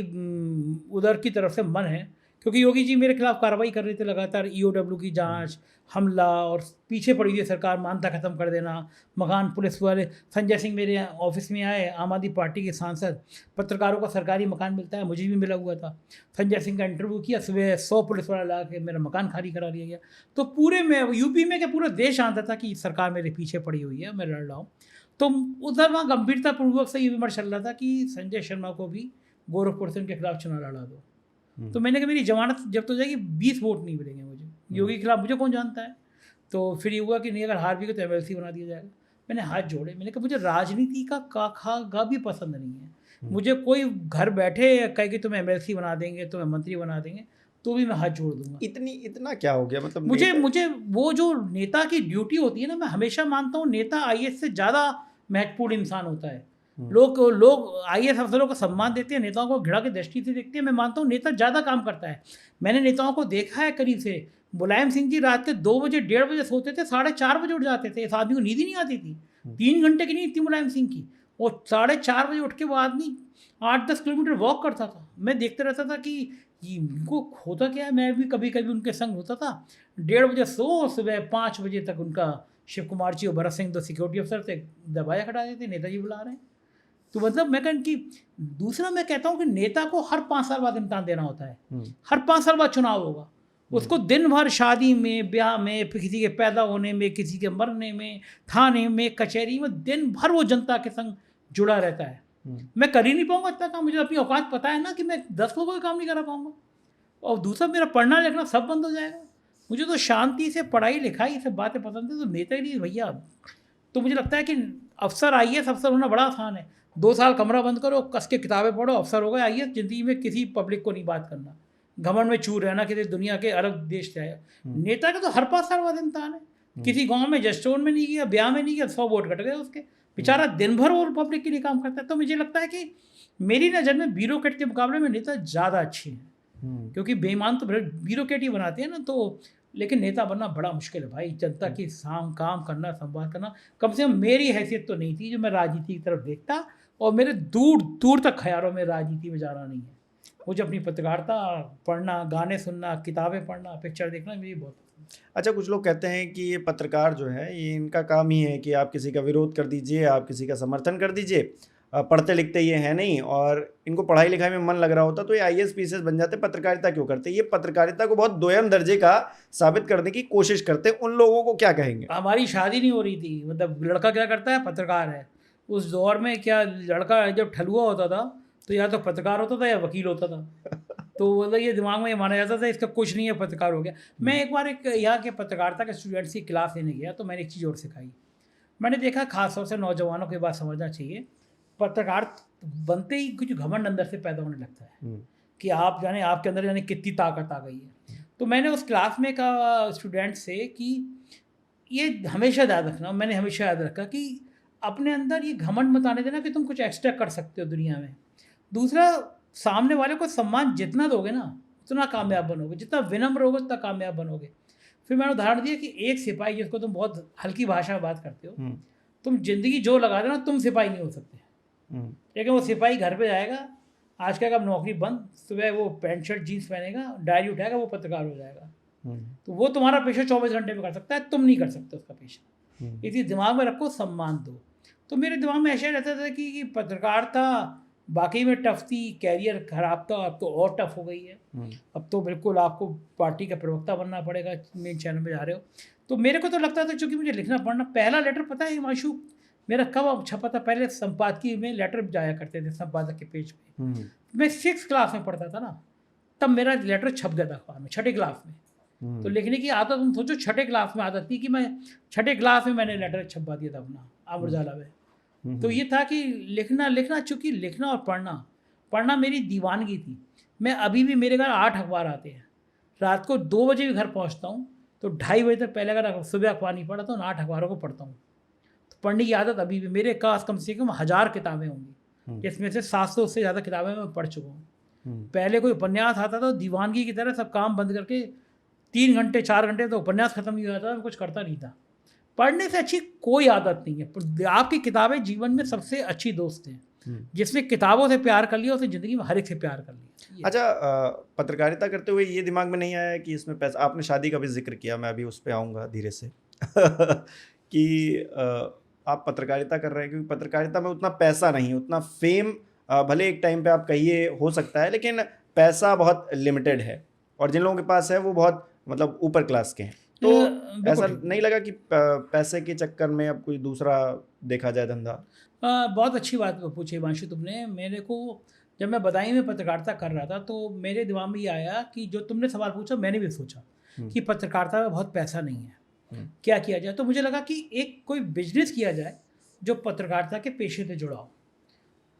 S2: उधर की तरफ से मन है, क्योंकि योगी जी मेरे खिलाफ कार्रवाई कर रहे थे लगातार, EOW की जांच, हमला, और पीछे पड़ी हुई सरकार, मानता ख़त्म कर देना, मकान पुलिस वाले। संजय सिंह मेरे ऑफिस में आए, आम आदमी पार्टी के सांसद, पत्रकारों को सरकारी मकान मिलता है, मुझे भी मिला हुआ था। संजय सिंह का इंटरव्यू किया, सुबह 100 पुलिस वाला ला के मेरा मकान खाली करा दिया गया। तो पूरे में यूपी में क्या पूरा देश जानता था कि सरकार मेरे पीछे पड़ी हुई है, मैं लड़ रहा हूँ। तो उधर वहाँ गंभीरतापूर्वक से ये विमर्श चल रहा था कि संजय शर्मा को भी गोरखपुर से उनके खिलाफ चुनाव लड़ा दो। तो मैंने कहा मेरी जमानत जब तो जाएगी 20 वोट नहीं मिलेंगे मुझे, योगी के खिलाफ मुझे कौन जानता है। तो फिर ये हुआ कि नहीं, अगर हार भी गए तो MLC बना दिया जाएगा। मैंने हाथ जोड़े, मैंने कहा मुझे राजनीति का खा गा भी पसंद नहीं है। मुझे कोई घर बैठे कहे कि तुम्हें MLC बना देंगे, तुम्हें मंत्री बना देंगे, तो भी मैं हाथ जोड़ दूंगा।
S1: इतना क्या हो गया, मतलब
S2: मुझे वो जो नेता की ड्यूटी होती है ना, मैं हमेशा मानता हूँ नेता IAS से ज़्यादा महत्वपूर्ण इंसान होता है। लोग IAS अफसरों को सम्मान देते हैं, नेताओं को घृणा की दृष्टि से देखते हैं। मैं मानता हूँ नेता ज़्यादा काम करता है। मैंने नेताओं को देखा है करीब से। मुलायम सिंह जी रात के 2 बजे 1:30 बजे सोते थे, 4:30 बजे उठ जाते थे। इस आदमी को नींद ही नहीं आती थी, 3 घंटे की नींद थी मुलायम सिंह की। और 4:30 बजे उठ के वो आदमी 8-10 किलोमीटर वॉक करता था। मैं देखते रहता था कि इनको होता क्या है। मैं भी कभी कभी उनके संग होता था। 1:30 बजे सो, सुबह 5 बजे तक उनका शिव कुमार जी और भरत सिंह, 2 सिक्योरिटी अफसर थे, दबाया खड़ा देते, नेताजी बुला रहे हैं। तो मतलब मैं कहूँ कि दूसरा मैं कहता हूँ कि नेता को हर 5 साल बाद इम्तिहान देना होता है। हर 5 साल बाद चुनाव होगा। उसको दिन भर शादी में, ब्याह में, किसी के पैदा होने में, किसी के मरने में, थाने में, कचहरी में, दिन भर वो जनता के संग जुड़ा रहता है। मैं कर ही नहीं पाऊंगा इतना काम। मुझे अपनी औकात पता है ना कि मैं 10 लोगों का काम नहीं करा पाऊंगा। और दूसरा मेरा पढ़ना लिखना सब बंद हो जाएगा। मुझे तो शांति से पढ़ाई लिखाई सब बातें पसंद है, तो नेतागिरी भैया। तो मुझे लगता है कि अफसर IAS अफसर होना बड़ा आसान है। 2 साल कमरा बंद करो, कस के किताबें पढ़ो, अफसर हो गए IAS। ज़िंदगी में किसी पब्लिक को नहीं बात करना, घमंड में चूर रहना, किसी दुनिया के अलग देश से आया। नेता का तो हर पास सर्वधिनतान है। किसी गांव में जस्टोन में नहीं गया, ब्याह में नहीं गया, 100 वोट कट गए उसके। बेचारा दिन भर वो पब्लिक के लिए काम करता है। तो मुझे लगता है कि मेरी नज़र में ब्यूरोक्रेट के मुकाबले में नेता ज़्यादा अच्छे हैं, क्योंकि बेईमान तो ब्यूरोक्रेट ही बनाते हैं ना। तो लेकिन नेता बनना बड़ा मुश्किल है भाई। जनता की काम करना, संवाद करना। कम से कम मेरी हैसियत तो नहीं थी जो मैं राजनीति की तरफ देखता, और मेरे दूर दूर तक ख्यालों में राजनीति में जाना नहीं है। मुझे अपनी पत्रकारिता पढ़ना, गाने सुनना, किताबें पढ़ना, पिक्चर देखना मेरी बहुत पसंद है।
S1: अच्छा, कुछ लोग कहते हैं कि ये पत्रकार जो है, ये इनका काम ही है कि आप किसी का विरोध कर दीजिए, आप किसी का समर्थन कर दीजिए। पढ़ते लिखते ये है नहीं, और इनको पढ़ाई लिखाई में मन लग रहा होता तो ये IAS PCS बन जाते, पत्रकारिता क्यों करते? ये पत्रकारिता को बहुत दोयम दर्जे का साबित करने की कोशिश करते। उन लोगों को क्या कहेंगे?
S2: हमारी शादी नहीं हो रही थी, मतलब लड़का क्या करता है, पत्रकार है। उस दौर में क्या, लड़का जब ठलुआ होता था तो या तो पत्रकार होता था या वकील होता था। तो मतलब ये दिमाग में ये माना जाता था इसका कुछ नहीं है, पत्रकार हो गया। मैं एक बार एक यहाँ के पत्रकारिता के स्टूडेंट्स की क्लास लेने गया, तो मैंने एक चीज़ और सिखाई। मैंने देखा खासतौर से नौजवानों की बात समझना चाहिए। पत्रकार बनते ही कुछ घमंड अंदर से पैदा होने लगता है कि आप जाने आपके अंदर जाने कितनी ताकत आ गई है। तो मैंने उस क्लास में कहा स्टूडेंट से कि ये हमेशा याद रखना, मैंने हमेशा याद रखा कि अपने अंदर ये घमंड मत आने देना कि तुम कुछ एक्स्ट्रा कर सकते हो दुनिया में। दूसरा, सामने वाले को सम्मान जितना दोगे ना उतना कामयाब बनोगे, जितना विनम्र होगे उतना कामयाब बनोगे। फिर मैंने उदाहरण दिया कि एक सिपाही जिसको तुम बहुत हल्की भाषा में बात करते हो, तुम जिंदगी जो लगा देना तुम सिपाही नहीं हो सकते। लेकिन वो सिपाही घर पे जाएगा, आज क्या अब नौकरी बंद, सुबह वो पैंट शर्ट जीन्स पहनेगा, डायरी उठाएगा, वो पत्रकार हो जाएगा। तो वो तुम्हारा पेशा 24 घंटे में कर सकता है, तुम नहीं कर सकते उसका पेशा। इसी दिमाग में रखो, सम्मान दो। तो मेरे दिमाग में ऐसा रहता था कि पत्रकारिता बाकी में टफ थी, कैरियर खराब था, अब तो और टफ हो गई है। अब तो बिल्कुल आपको पार्टी का प्रवक्ता बनना पड़ेगा, मेन चैनल में जा रहे हो। तो मेरे को तो लगता था, चूँकि मुझे लिखना पढ़ना, पहला लेटर पता है हिमांशु मेरा कब छपा था? पहले संपादकीय में लेटर जाया करते थे संपादक के पेज पे। मैं 6th क्लास में पढ़ता था ना, तब मेरा लेटर छप गया था अखबार में, 6ठी क्लास में। तो लिखने की आदत, तुम सोचो 6ठे क्लास में आदत थी कि मैं 6ठे क्लास में मैंने लेटर छपवा दिया था अपना अमर उजाला में। तो ये था कि लिखना चूँकि लिखना और पढ़ना मेरी दीवानगी थी। मैं अभी भी, मेरे घर 8 अखबार आते हैं, रात को 2 बजे भी घर पहुँचता हूँ तो 2:30 बजे तक, पहले अगर सुबह अखबार नहीं पढ़ा तो 8 अखबारों को पढ़ता हूँ। तो पढ़ने की आदत अभी भी मेरे पास कम से कम 1000 किताबें होंगी, जिसमें से 700 से ज़्यादा किताबें मैं पढ़ चुका हूँ। पहले कोई उपन्यास आता था तो दीवानगी की तरह सब काम बंद करके 3 घंटे 4 घंटे तो उपन्यास खत्म नहीं हो जाता था, मैं कुछ करता नहीं था। पढ़ने से अच्छी कोई आदत नहीं है। आपकी किताबें जीवन में सबसे अच्छी दोस्त हैं। जिसने किताबों से प्यार कर लिया उसने ज़िंदगी में हर एक से प्यार कर लिया।
S1: अच्छा, पत्रकारिता करते हुए ये दिमाग में नहीं आया कि इसमें पैसा, आपने शादी का भी जिक्र किया, मैं अभी उस पर आऊँगा धीरे से कि आप पत्रकारिता कर रहे हैं क्योंकि पत्रकारिता में उतना पैसा नहीं, उतना फेम भले एक टाइम पे आप कहिए हो सकता है, लेकिन पैसा बहुत लिमिटेड है, और जिन लोगों के पास है वो बहुत मतलब ऊपर क्लास के हैं। तो ऐसा नहीं लगा कि पैसे के चक्कर में अब कोई दूसरा देखा जाए धंधा?
S2: बहुत अच्छी बात पूछी हिमांशु तुमने। मेरे को जब मैं बदायूं में पत्रकारिता कर रहा था तो मेरे दिमाग में ये आया कि जो तुमने सवाल पूछा मैंने भी सोचा कि पत्रकारिता में बहुत पैसा नहीं है, क्या किया जाए। तो मुझे लगा कि एक कोई बिजनेस किया जाए जो पत्रकारिता के पेशे से जुड़ा हो।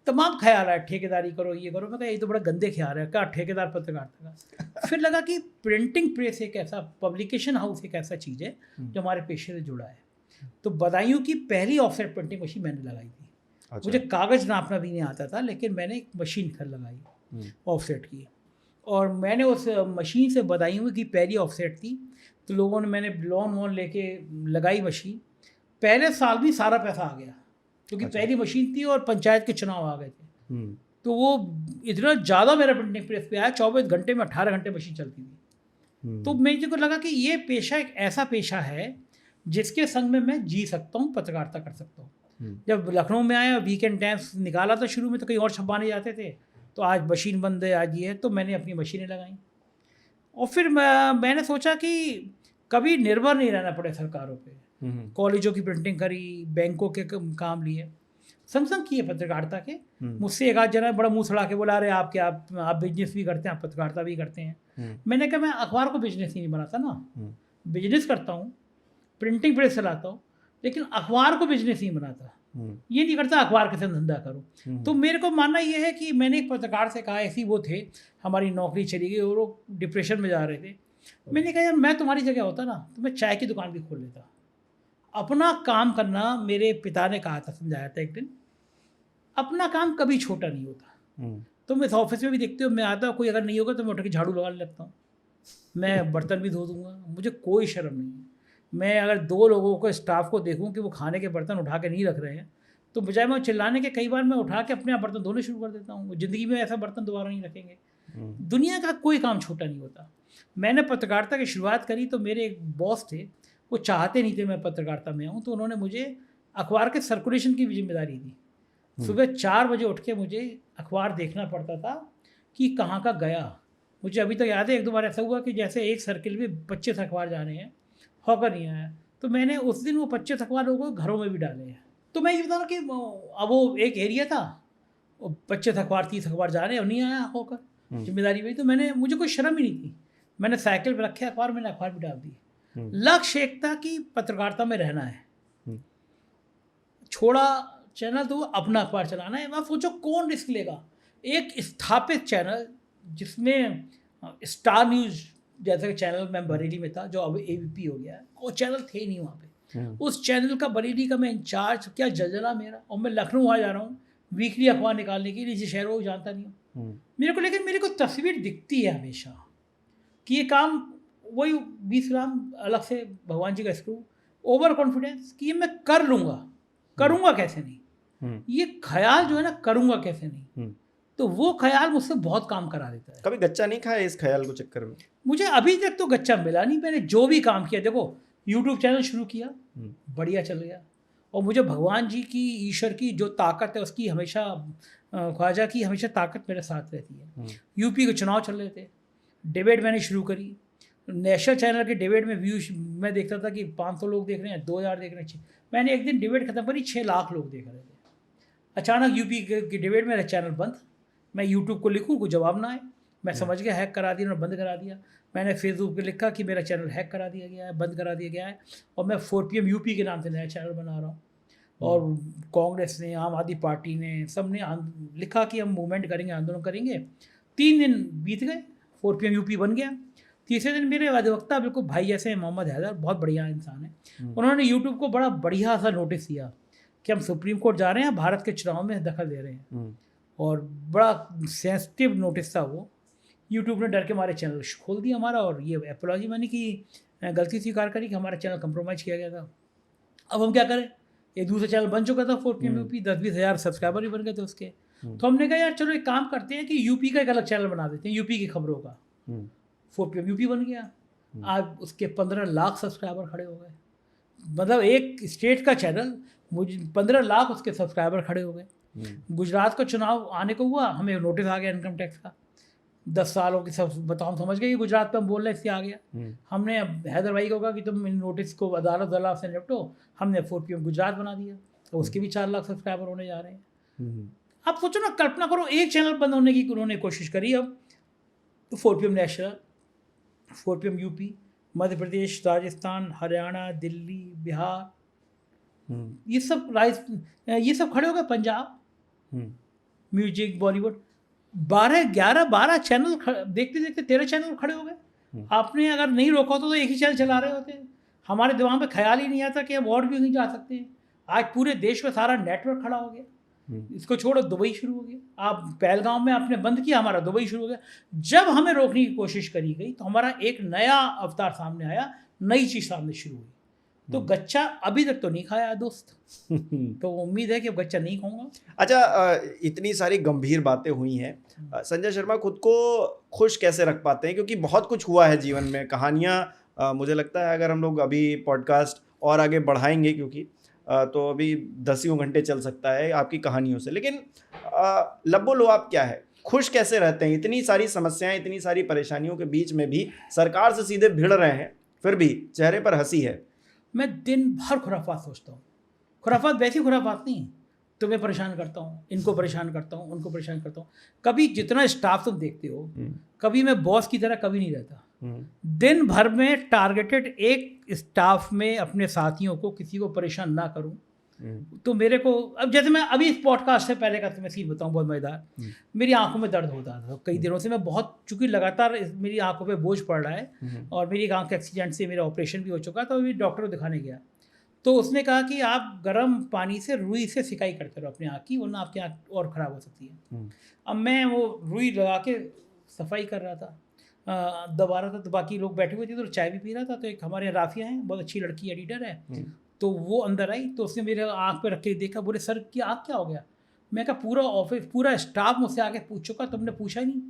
S2: तमाम ख्याल है, ठेकेदारी करो, ये करो। मैं कहा ये तो बड़ा गंदे ख्याल है, क्या ठेकेदार पत्रकारिता का। फिर लगा कि प्रिंटिंग प्रेस एक ऐसा, पब्लिकेशन हाउस एक ऐसा चीज़ है जो हमारे पेशे से जुड़ा है। तो बदायूं की पहली ऑफसेट प्रिंटिंग मशीन मैंने लगाई थी। अच्छा। मुझे कागज़ नापना भी नहीं आता था, लेकिन मैंने एक मशीन खरीद लगाई ऑफसेट की, और मैंने उस मशीन से, बदायूं की पहली ऑफसेट थी, तो लोगों ने, मैंने लोन वोन लेके लगाई मशीन। पहले साल भी सारा पैसा आ गया क्योंकि पहली मशीन थी और पंचायत के चुनाव आ गए थे। तो वो इतना ज़्यादा मेरा प्रिंटिंग प्रेस पे आया, 24 घंटे में 18 घंटे मशीन चलती थी। तो मुझे को लगा कि ये पेशा एक ऐसा पेशा है जिसके संग में मैं जी सकता हूँ, पत्रकारिता कर सकता हूँ। जब लखनऊ में आया, वीकेंड टाइम्स निकाला था शुरू में, तो कहीं और छपवाने जाते थे, तो आज मशीन बंद है, आज ये है, तो मैंने अपनी मशीनें लगाई। और फिर मैंने सोचा कि कभी निर्भर नहीं रहना पड़े सरकारों पे। कॉलेजों की प्रिंटिंग करी, बैंकों के काम लिए, संग संग किए पत्रकारिता के। मुझसे एक आध जना बड़ा मुंह सड़ा के बोला, अरे आप बिजनेस भी करते हैं, आप पत्रकारिता भी करते हैं। मैंने कहा मैं अखबार को बिजनेस ही नहीं बनाता ना, बिजनेस करता हूँ, प्रिंटिंग प्रेस चलाता हूँ, लेकिन अखबार को बिजनेस नहीं बनाता। ये नहीं करता अखबार के साथ धंधा करूँ। तो मेरे को मानना ये है कि मैंने एक पत्रकार से कहा, ऐसी वो थे, हमारी नौकरी चली गई और वो डिप्रेशन में जा रहे थे। मैंने कहा यार मैं तुम्हारी जगह होता ना तो मैं चाय की दुकान भी खोल लेता। अपना काम करना, मेरे पिता ने कहा था, समझाया था एक दिन, अपना काम कभी छोटा नहीं होता। तुम इस ऑफिस में भी देखते हो, मैं आता कोई अगर नहीं होगा तो मैं उठ के झाड़ू लगाने लगता हूँ, मैं बर्तन भी धो दूंगा, मुझे कोई शर्म नहीं है। मैं अगर 2 लोगों को, स्टाफ को देखूं कि वो खाने के बर्तन उठा के नहीं रख रहे हैं तो बजाय मैं चिल्लाने के, कई बार मैं उठा के अपने आप बर्तन धोने शुरू कर देता हूँ। ज़िंदगी में ऐसा बर्तन दोबारा नहीं रखेंगे। दुनिया का कोई काम छोटा नहीं होता। मैंने पत्रकारिता की शुरुआत करी तो मेरे एक बॉस थे, वो चाहते नहीं थे मैं पत्रकारिता में आऊँ, तो उन्होंने मुझे अखबार के सर्कुलेशन की जिम्मेदारी दी। सुबह 4 बजे उठ के मुझे अखबार देखना पड़ता था कि कहाँ का गया। मुझे अभी तक याद है, 1-2 बार ऐसा हुआ कि जैसे एक सर्किल में 25 अखबार जा रहे हैं, होकर नहीं आया, तो मैंने उस दिन वो 25 अखबार लोगों को घरों में भी डाले हैं। तो मैं ये बता रहा कि अब वो एक एरिया था, 25 अखबार 30 अखबार जा रहे हैं और नहीं आया होकर, जिम्मेदारी हुई। तो मुझे कोई शर्म ही नहीं थी, मैंने साइकिल पर रखे अखबार, मैंने अखबार भी डाल दिए। लक्ष्य एक था कि पत्रकारिता में रहना है, छोड़ा चैनल तो अपना अखबार चलाना है। मैं सोचो कौन रिस्क लेगा, एक स्थापित चैनल जिसमें स्टार न्यूज़ जैसा कि चैनल मैं बरेली में था, जो अब ABP हो गया है, वो चैनल थे नहीं वहाँ पे। उस चैनल का बरेली का मैं इंचार्ज, क्या जलजला मेरा, और मैं लखनऊ आ जा रहा हूँ वीकली अखबार निकालने के लिए, जिस शहर को जानता नहीं हूँ मेरे को। लेकिन मेरे को तस्वीर दिखती है हमेशा कि ये काम, वही 20 ग्राम अलग से भगवान जी का स्क्रू, ओवर कॉन्फिडेंस कि ये मैं कर लूँगा, करूँगा कैसे नहीं, ये ख्याल जो है ना, करूँगा कैसे नहीं, तो वो ख्याल मुझसे बहुत काम करा देता है।
S1: कभी गच्चा नहीं खाया इस ख्याल को चक्कर में?
S2: मुझे अभी तक तो गच्चा मिला नहीं। मैंने जो भी काम किया, देखो YouTube चैनल शुरू किया, बढ़िया चल गया, और मुझे भगवान जी की, ईश्वर की जो ताकत है उसकी हमेशा, ख्वाजा की हमेशा ताकत मेरे साथ रहती है। यूपी के चुनाव चल रहे थे, डिबेट मैंने शुरू करी, नेशनल चैनल के डिबेट में व्यूज मैं देखता था कि 500 लोग देख रहे हैं, 2000 देख रहे हैं। मैंने एक दिन डिबेट खत्म करी, 6 लाख लोग देख रहे थे। अचानक यूपी के डिबेट मेरा चैनल बंद। मैं यूट्यूब को लिखूँ, कोई जवाब ना आए, मैं समझ गया हैक करा दिया, उन्होंने बंद करा दिया। मैंने फेसबुक पे लिखा कि मेरा चैनल हैक करा दिया गया है, बंद करा दिया गया है, और मैं 4PM यूपी के नाम से नया चैनल बना रहा हूँ। और कांग्रेस ने, आम आदमी पार्टी ने, सब ने लिखा कि हम मूवमेंट करेंगे, आंदोलन करेंगे। 3 दिन बीत गए, 4PM यूपी बन गया। तीसरे दिन मेरे अधिवक्ता, बिल्कुल भाई जैसे हैं, मोहम्मद हैदर, बहुत बढ़िया इंसान है, उन्होंने यूट्यूब को बड़ा बढ़िया सा नोटिस दिया कि हम सुप्रीम कोर्ट जा रहे हैं, भारत के चुनाव में दखल दे रहे हैं, और बड़ा सेंसिटिव नोटिस था वो। यूट्यूब ने डर के हमारे चैनल खोल दिया हमारा, और ये एपोलॉजी मैंने की, गलती स्वीकार करी कि हमारा चैनल कंप्रोमाइज़ किया गया था। अब हम क्या करें, एक दूसरा चैनल बन चुका था 4PM यूपी, 10-20 हज़ार सब्सक्राइबर भी बन गए थे उसके। तो हमने कहा यार चलो एक काम करते हैं कि यूपी का एक अलग चैनल बना देते हैं, यूपी की खबरों का। 4PM यूपी बन गया। आज उसके 15 लाख सब्सक्राइबर खड़े हो गए। मतलब एक स्टेट का चैनल, मुझे 15 लाख उसके सब्सक्राइबर खड़े हो गए। गुजरात का चुनाव आने को हुआ, हमें नोटिस आ गया इनकम टैक्स का, 10 सालों की, सब बताओ, समझ गए कि गुजरात पे हम बोल रहे हैं, इससे आ गया। हमने हैदर भाई को कहा कि तुम इन नोटिस को अदालत से निपटो, हमने 4PM गुजरात बना दिया, तो उसके भी 4 लाख सब्सक्राइबर होने जा रहे हैं। अब सोचो ना, कल्पना करो, एक चैनल बंद होने की उन्होंने कोशिश करी, अब 4PM national, 4PM UP, Madhya Pradesh, Rajasthan, Haryana, Delhi, Bihar, ये सब खड़े हो गए, पंजाब, म्यूजिक, बॉलीवुड, 12 चैनल देखते देखते 13 चैनल खड़े हो गए। आपने अगर नहीं रोका होता तो एक ही चैनल चला रहे होते। हमारे दिमाग में ख्याल ही नहीं आता कि अब और भी नहीं जा सकते हैं। आज पूरे देश में सारा नेटवर्क खड़ा हो गया। इसको छोड़ो, दुबई शुरू हो गया। आप पहलगाम में आपने बंद किया, हमारा दुबई शुरू हो गया। जब हमें रोकने की कोशिश करी गई तो हमारा एक नया अवतार सामने आया, नई चीज़ सामने शुरू हुई। तो गच्चा अभी तक तो नहीं खाया है दोस्त, तो उम्मीद है कि अब गच्चा नहीं खाऊंगा।
S1: अच्छा, इतनी सारी गंभीर बातें हुई हैं, संजय शर्मा खुद को खुश कैसे रख पाते हैं? क्योंकि बहुत कुछ हुआ है जीवन में, कहानियाँ, मुझे लगता है अगर हम लोग अभी पॉडकास्ट और आगे बढ़ाएंगे, क्योंकि तो अभी 10 घंटे चल सकता है आपकी कहानियों से। लेकिन लब्बो लो, आप क्या है, खुश कैसे रहते हैं? इतनी सारी समस्याएं, इतनी सारी परेशानियों के बीच में भी सरकार से सीधे भिड़ रहे हैं, फिर भी चेहरे पर हंसी है।
S2: मैं दिन भर खुराफात सोचता हूँ। खुराफात वैसी खुराफात नहीं, तुम्हें परेशान करता हूँ, इनको परेशान करता हूँ, उनको परेशान करता हूँ। कभी जितना स्टाफ तुम देखते हो, कभी मैं बॉस की तरह कभी नहीं रहता। दिन भर में टारगेटेड एक स्टाफ में अपने साथियों को किसी को परेशान ना करूं। तो मेरे को अब जैसे मैं अभी इस पॉडकास्ट से पहले का मैं सीन बताऊं बहुत मज़ेदार। मेरी आंखों में दर्द होता था कई दिनों से, मैं बहुत चूंकि लगातार मेरी आंखों पे बोझ पड़ रहा है और मेरी एक आंख एक्सीडेंट से मेरा ऑपरेशन भी हो चुका, तो अभी डॉक्टर को दिखाने गया तो उसने कहा कि आप गर्म पानी से रुई से सिकाई करते रहो अपनी आँख की, वरना आपकी आँख और ख़राब हो सकती है। अब मैं वो रुई लगा के सफाई कर रहा था, दबा रहा था, तो बाकी लोग बैठे हुए थे तो चाय भी पी रहा था। तो एक हमारे राफिया हैं, बहुत अच्छी लड़की एडिटर है, तो वो अंदर आई तो उसने मेरे आँख पे रख के देखा, बोले सर की आँख क्या हो गया? मैं कहा पूरा ऑफिस पूरा स्टाफ मुझसे आके पूछ चुका, तुमने पूछा नहीं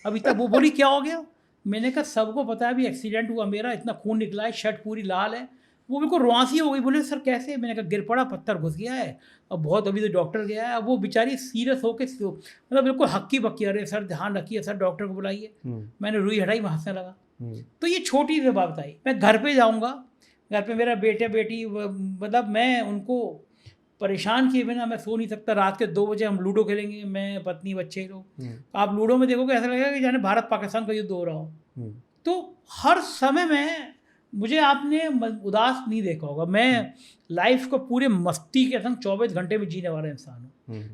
S2: अभी तक। वो बोली क्या हो गया? मैंने कहा सबको पता है अभी एक्सीडेंट हुआ मेरा, इतना खून निकला है, शर्ट पूरी लाल है। वो बिल्कुल रुआंसी हो गई, बोले सर कैसे? मैंने कहा गिर पड़ा, पत्थर घुस गया है, अब बहुत अभी तो डॉक्टर गया है। वो बेचारी सीरियस होके मतलब बिल्कुल हक्की बक्की, अरे सर ध्यान रखिए, सर डॉक्टर को बुलाइए। मैंने रुई हटाई, मैं हंसने लगा। तो ये छोटी सी बात बताई। मैं घर पे जाऊँगा, घर पे मेरा बेटे बेटी, मतलब मैं उनको परेशान किए बिना मैं सो नहीं सकता। रात के 2 बजे हम लूडो खेलेंगे, मैं पत्नी बच्चे लोग। आप लूडो में देखोगे ऐसा लगेगा कि जाने भारत पाकिस्तान का युद्ध हो रहा हो। तो हर समय में मुझे आपने उदास नहीं देखा होगा। मैं लाइफ को पूरे मस्ती के संग 24 घंटे में जीने वाला इंसान हूँ।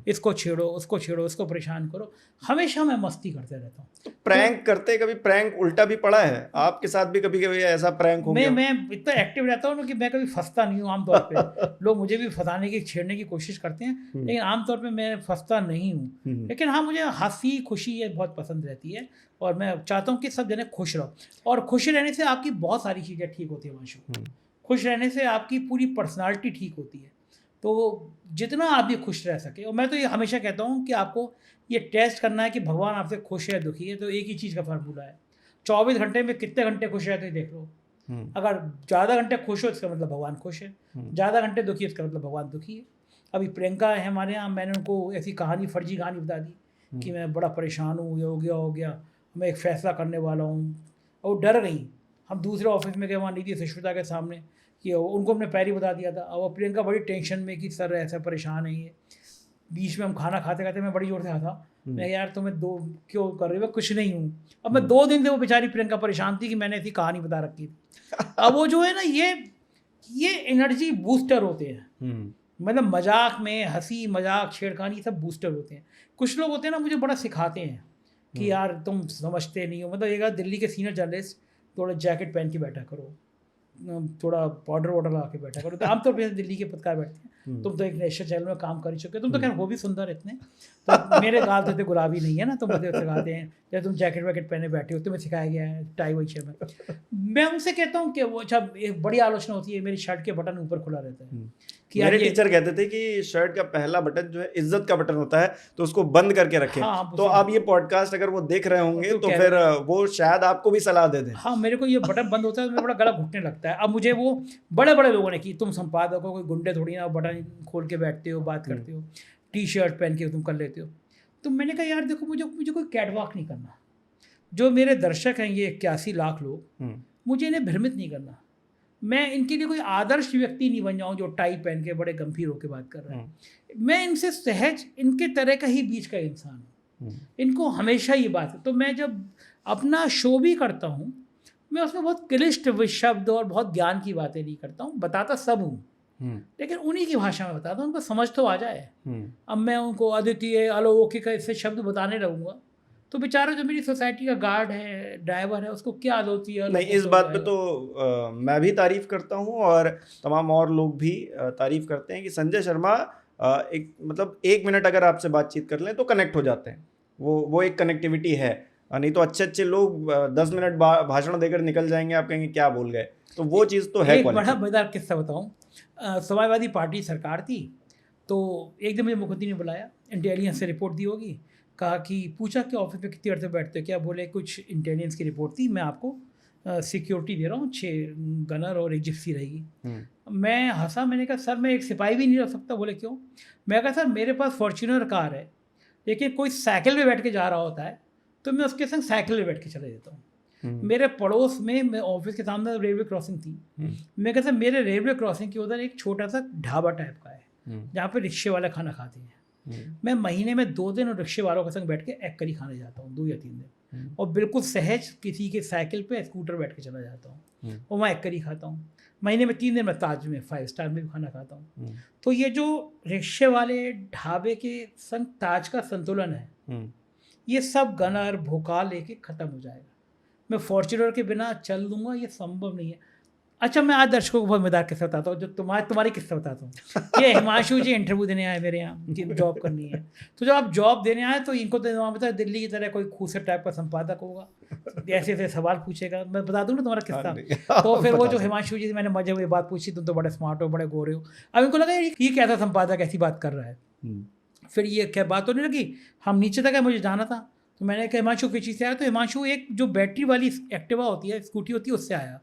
S2: इसको छेड़ो, उसको छेड़ो, उसको परेशान करो, हमेशा मैं मस्ती करते रहता हूँ।
S1: तो प्रैंक करते कभी प्रैंक उल्टा भी पड़ा है आपके साथ भी? कभी कभी ऐसा प्रैंक हो गया?
S2: मैं इतना एक्टिव रहता हूँ ना कि मैं कभी फंसता नहीं हूँ आमतौर पे। लोग मुझे भी फंसाने की, छेड़ने की कोशिश करते हैं, लेकिन आमतौर पे मैं फंसता नहीं हूँ। लेकिन हाँ, मुझे हंसी खुशी ये बहुत पसंद रहती है और मैं चाहता हूँ कि सब जने खुश रहो। और खुश रहने से आपकी बहुत सारी चीज़ें ठीक होती है वंशु। खुश रहने से आपकी पूरी पर्सनालिटी ठीक होती है। तो जितना आप भी खुश रह सके, और मैं तो ये हमेशा कहता हूँ कि आपको ये टेस्ट करना है कि भगवान आपसे खुश है दुखी है, तो एक ही चीज़ का फार्मूला है, 24 घंटे में कितने घंटे खुश रहते हैं देख लो। अगर ज़्यादा घंटे खुश हो इसका मतलब भगवान खुश है, ज़्यादा घंटे दुखी इसका मतलब भगवान दुखी है। अभी प्रियंका है हमारे यहाँ, मैंने उनको ऐसी कहानी, फर्जी कहानी बता दी कि मैं बड़ा परेशान हूँ, ये हो गया, मैं एक फ़ैसला करने वाला हूँ, और डर गई। हम दूसरे ऑफिस में गए, वहाँ नीति सुष्मिता के सामने, कि उनको हमने पहले बता दिया था। और प्रियंका बड़ी टेंशन में कि सर ऐसा परेशान है ये। बीच में हम खाना खाते खाते मैं बड़ी जोर से हंसा। मैं यार तुम्हें दो क्यों कर रही हो? कुछ नहीं हूँ। अब मैं 2 दिन से वो बेचारी प्रियंका परेशान थी कि मैंने ऐसी कहानी बता रखी थी। अब वो जो है ना, ये एनर्जी बूस्टर होते हैं। मतलब मजाक में हंसी मजाक छेड़खानी सब बूस्टर होते हैं। कुछ लोग होते हैं ना, मुझे बड़ा सिखाते हैं कि यार तुम समझते नहीं हो। मतलब एक दिल्ली के सीनियर जर्नलिस्ट, थोड़ा जैकेट पहन के बैठा करो, थोड़ा पाउडर वाउडर लगा के बैठा करो। तो आमतौर पर दिल्ली के पत्रकार बैठते हैं। तुम तो एक नेशनल चैनल में काम कर ही चुके हो, तुम तो खैर हो भी सुंदर इतने, तो मेरे गाल तो गुलाबी नहीं है ना, तो मुझे सिखाते हैं जैसे तुम जैकेट वैकेट पहने बैठे हो, तुम्हें सिखाया गया है टाई वाई में। मैं उनसे कहता हूँ कि वो अच्छा, एक बड़ी आलोचना होती है, मेरी शर्ट के बटन ऊपर खुला रहता है।
S1: मेरे टीचर कहते थे कि शर्ट का पहला बटन जो है इज्जत का बटन होता है, तो उसको बंद करके रखें।
S2: हाँ,
S1: तो अब ये पॉडकास्ट अगर वो देख रहे होंगे तो फिर वो शायद आपको भी सलाह दे दें।
S2: हाँ, मेरे को ये बटन बंद होता है तो मेरा बड़ा गला घुटने लगता है। अब मुझे वो बड़े बड़े लोगों ने की, तुम संपादक हो, कोई गुंडे थोड़ी ना, बटन खोल के बैठते हो, बात करते हो, टी शर्ट पहन के तुम कर लेते हो। तो मैंने कहा यार देखो, मुझे कोई कैटवॉक नहीं करना। जो मेरे दर्शक हैं ये 81 लाख लोग, मुझे इन्हें भ्रमित नहीं करना। मैं इनके लिए कोई आदर्श व्यक्ति नहीं बन जाऊँ जो टाई पहन के बड़े गंभीर होकर बात कर रहा है। मैं इनसे सहज, इनके तरह का ही बीच का इंसान हूँ। इनको हमेशा ये बात है। तो मैं जब अपना शो भी करता हूँ, मैं उसमें बहुत क्लिष्ट शब्द और बहुत ज्ञान की बातें नहीं करता हूँ, बताता सब हूँ, लेकिन उन्हीं की भाषा में बताता हूँ, उनको समझ तो आ जाए। अब मैं उनको अद्वितीय अलौकिक ऐसे शब्द बताने लगूंगा तो बेचारा जो मेरी सोसाइटी का गार्ड है, ड्राइवर है, उसको क्या होती है।
S1: नहीं, इस बात पे तो मैं भी तारीफ करता हूँ और तमाम और लोग भी तारीफ करते हैं कि संजय शर्मा एक मतलब 1 मिनट अगर आपसे बातचीत कर लें तो कनेक्ट हो जाते हैं। वो एक कनेक्टिविटी है। नहीं तो अच्छे लोग 10 मिनट भाषण देकर निकल जाएंगे, आप कहेंगे क्या बोल गए। तो वो चीज़ तो है।
S2: एक बड़ा मजेदार किस्सा बताऊँ। समाजवादी पार्टी सरकार थी, तो एक दिन मुझे मुख्यमंत्री ने बुलाया, इंटेलिजेंस से रिपोर्ट दी होगी, कहा कि पूछा कि ऑफिस में कितनी देर से बैठते हो? क्या बोले कुछ इंटेलिजेंस की रिपोर्ट थी, मैं आपको सिक्योरिटी दे रहा हूँ, 6 गनर और 1 जिप्सी रहेगी। मैं हंसा, मैंने कहा सर मैं एक सिपाही भी नहीं रख सकता। बोले क्यों? मैं कहा सर मेरे पास फॉर्च्यूनर कार है, लेकिन कोई साइकिल पे बैठ के जा रहा होता है तो मैं उसके संग साइकिल पे बैठ के चले जाता हूँ। मेरे पड़ोस में, मैं ऑफिस के सामने रेलवे क्रॉसिंग थी, मैं कहता मेरे रेलवे क्रॉसिंग के उधर एक छोटा सा ढाबा टाइप का है जहाँ पे रिक्शे वाले खाना खाते हैं। मैं महीने में 2 दिन रिक्शे वालों के संग बैठ के एग करी खाने जाता हूँ, 2 या 3 दिन, और बिल्कुल सहज किसी के साइकिल पे स्कूटर बैठ के चला जाता हूँ और वहाँ एग करी खाता हूँ। महीने में 3 दिन मैं ताज में 5 स्टार में भी खाना खाता हूँ। तो ये जो रिक्शे वाले ढाबे के संग ताज का संतुलन है, ये सब गनर भोकाल लेके ख़त्म हो जाएगा। मैं फॉर्च्यूनर के बिना चल दूंगा, ये संभव नहीं है। अच्छा, मैं आज दर्शकों को बहुत मज़ेदार किस्सा बताता हूँ, जो तुम्हारी किस्सा बताता हूँ। ये हिमांशु जी इंटरव्यू देने आए मेरे यहाँ कि जॉब करनी है। तो जब आप जॉब देने आए तो इनको तो वहाँ पता है दिल्ली की तरह कोई खूसर टाइप का संपादक होगा, ऐसे ऐसे सवाल पूछेगा। मैं बता दूँ ना तुम्हारा किस्सा। तो फिर वो जो हिमांशु जी से मैंने मजे में बात पूछी, तुम तो बड़े स्मार्ट हो, बड़े गोरे हो। अब इनको लगा ये कैसा संपादक ऐसी बात कर रहा है। फिर ये क्या बात होने लगी, हम नीचे तक है, मुझे जाना था। तो मैंने कहा हिमांशु किस चीज़ से आया? तो हिमांशु एक जो बैटरी वाली एक्टिवा होती है, स्कूटी होती है, उससे आया।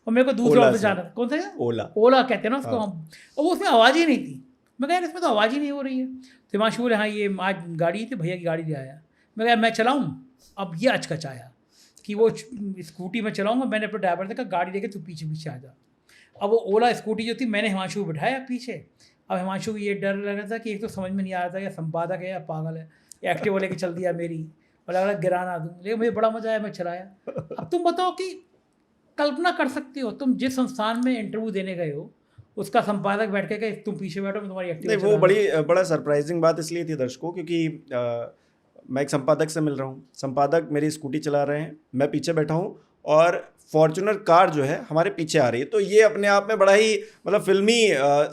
S2: और मेरे को दूसरे ऑफिस जाना था। कौन सा है? ओला कहते हैं ना उसको हम। और वो उसमें आवाज़ ही नहीं थी। मैं कहा इसमें तो आवाज़ ही नहीं हो रही है। तो हिमांशु बोले हाँ ये आज गाड़ी थी, भैया की गाड़ी ले आया। मैं कहा मैं चलाऊँ? अब ये अचकच आया कि वो स्कूटी में चलाऊँगा। मैंने अपने ड्राइवर से कहा गाड़ी लेके तू पीछे पीछे आ जा। अब वो ओला स्कूटी जो थी, मैंने हिमांशु को बिठाया पीछे। अब हिमांशु को ये डर लग रहा था कि एक तो समझ में नहीं आ रहा था या संपादक है या पागल है, एक्टिवा लेके चल दिया मेरी, और लग रहा गिराना दूँ। लेकिन मुझे बड़ा मज़ा आया, मैं चलाया। अब तुम बताओ कि कल्पना कर सकते हो, तुम जिस संस्थान में इंटरव्यू देने गए हो उसका संपादक बैठ के तुम पीछे बैठो, मैं तुम्हारी एक्टिवा
S1: नहीं, वो बड़ा सरप्राइजिंग बात इसलिए थी दर्शकों, क्योंकि मैं एक संपादक से मिल रहा हूँ, संपादक मेरी स्कूटी चला रहे हैं, मैं पीछे बैठा हूँ और फॉर्च्यूनर कार जो है हमारे पीछे आ रही है। तो ये अपने आप में बड़ा ही मतलब फिल्मी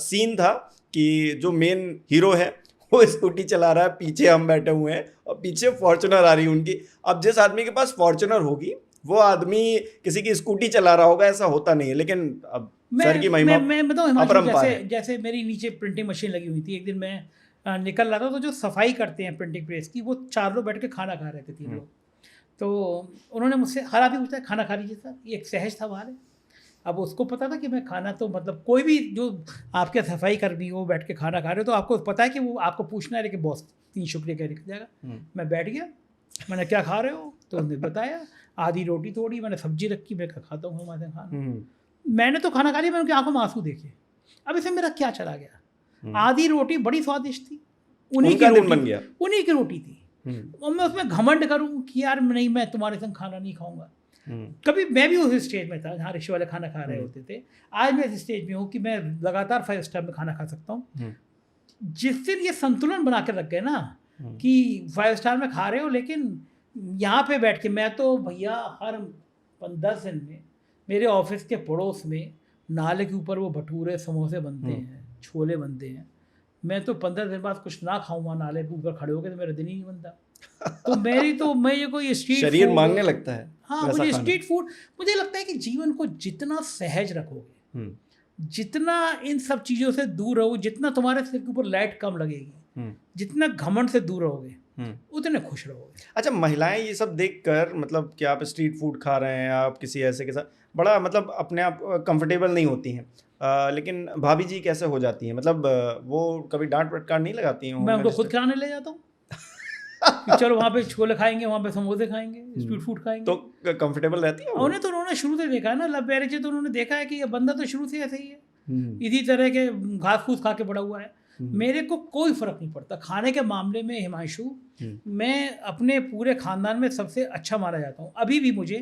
S1: सीन था कि जो मेन हीरो है वो स्कूटी चला रहा है, पीछे हम बैठे हुए हैं और पीछे फॉर्च्यूनर आ रही है उनकी। अब जिस आदमी के पास फॉर्च्यूनर होगी वो आदमी किसी की स्कूटी चला रहा होगा, ऐसा होता नहीं है। लेकिन अब सर की महिमा
S2: अपरंपार है। जैसे मेरी नीचे प्रिंटिंग मशीन लगी हुई थी, एक दिन मैं निकल रहा था तो जो सफाई करते हैं प्रिंटिंग प्रेस की, वो 4 लोग बैठ के खाना खा रहे थे, 3 लोग। तो उन्होंने मुझसे हर आदमी पूछता है खाना खा लीजिए सर, ये एक सहज था बाहर है। अब उसको पता था कि मैं खाना तो मतलब कोई भी जो आपके सफाई कर्मी हो बैठ के खाना खा रहे हो तो आपको पता है कि वो आपको पूछना है, लेकिन बॉस 3 शुक्रिया कह लिख जाएगा। मैं बैठ गया, मैंने क्या खा रहे हो तो उन्होंने बताया, आधी रोटी तोड़ी, मैंने सब्जी रखी, मैं खाता हूँ हमारे खाना। मैंने तो खाना खा लिया, मैंने उनकी आंखों में आंसू देखे। अब इसमें मेरा क्या चला गया? आधी रोटी बड़ी स्वादिष्ट थी, उन्हीं की रोटी थी, और मैं उसमें घमंड करूँ कि यार नहीं मैं तुम्हारे संग खाना नहीं खाऊंगा। कभी मैं भी उस स्टेज में था जहाँ रिक्शे वाले खाना खा रहे होते थे। आज मैं इस स्टेज में हूँ कि मैं लगातार 5 स्टार में खाना खा सकता हूँ। जिस दिन ये संतुलन बना कर रख गए ना कि 5 स्टार में खा रहे हो, लेकिन यहाँ पे बैठ के मैं तो भैया हर 10 दिन में मेरे ऑफिस के पड़ोस में नाले के ऊपर वो भटूरे समोसे बनते हैं, छोले बनते हैं। मैं तो 15 दिन बाद कुछ ना खाऊँ वहाँ नाले के ऊपर खड़े होकर तो मेरा दिन ही नहीं बनता। तो मैं ये कोई स्ट्रीट
S1: शरीर मांगने लगता है।
S2: हाँ, मुझे स्ट्रीट फूड, मुझे लगता है कि जीवन को जितना सहज रखोगे, जितना इन सब चीज़ों से दूर रहोगे, जितना तुम्हारे सिर के ऊपर लाइट कम लगेगी, जितना घमंड से दूर रहोगे, उतने खुश रहोगे।
S1: अच्छा, महिलाएं ये सब देखकर मतलब कि आप स्ट्रीट फूड खा रहे हैं, आप किसी ऐसे के साथ बड़ा मतलब अपने आप कंफर्टेबल नहीं होती हैं, लेकिन भाभी जी कैसे हो जाती हैं? मतलब वो कभी डांट फटकार नहीं लगाती हैं?
S2: मैं उनको खुद खिलाने ले जाता हूँ चलो वहाँ पे छोले खाएंगे, वहाँ पे समोसे खाएंगे, स्ट्रीट फूड खाएंगे।
S1: तो कंफर्टेबल रहती है?
S2: उन्होंने शुरू से देखा है ना, लव मैरिज है तो उन्होंने देखा है कि ये बंदा तो शुरू से ऐसे ही है, इसी तरह के घास फूस खा के बड़ा हुआ है। मेरे को कोई फर्क नहीं पड़ता खाने के मामले में हिमांशु। मैं अपने पूरे खानदान में सबसे अच्छा माना जाता हूँ अभी भी।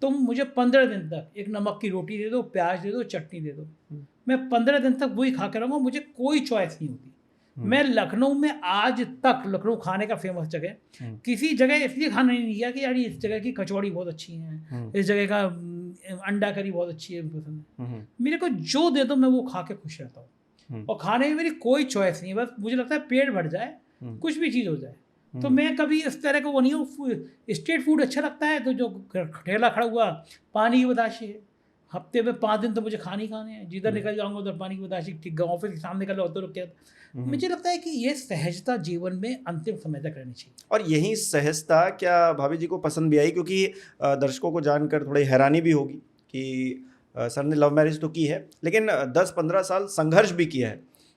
S2: तुम मुझे 15 दिन तक एक नमक की रोटी दे दो, प्याज दे दो, चटनी दे दो, मैं 15 दिन तक वही खा के रहूँगा, मुझे कोई चॉइस नहीं होती। मैं लखनऊ में आज तक, लखनऊ खाने का फेमस जगह, किसी जगह इसलिए खाना नहीं किया कि यार इस जगह की कचौड़ी बहुत अच्छी है, इस जगह का अंडा करी बहुत अच्छी है, पसंद है। मेरे को जो दे दो मैं वो खा के खुश रहता हूँ, और खाने में मेरी कोई चॉइस नहीं है। बस मुझे लगता है पेट भर जाए, कुछ भी चीज़ हो जाए, तो मैं कभी इस तरह का वो नहीं हूँ। स्ट्रीट फूड अच्छा लगता है तो जो ठेला खड़ा हुआ पानी की बताशी है, हफ्ते में 5 दिन तो मुझे खाने हैं, जिधर निकल जाऊँगा उधर पानी की बताशी, ठीक ऑफिस के सामने निकल तो क्या। मुझे लगता है कि ये सहजता जीवन में अंतिम समय तक रहनी चाहिए।
S1: और यही सहजता क्या भाभी जी को पसंद भी आई? क्योंकि दर्शकों को जानकर थोड़ी हैरानी भी होगी कि सर ने लव मैरिज तो की है, लेकिन 10-15 साल संघर्ष भी किया है।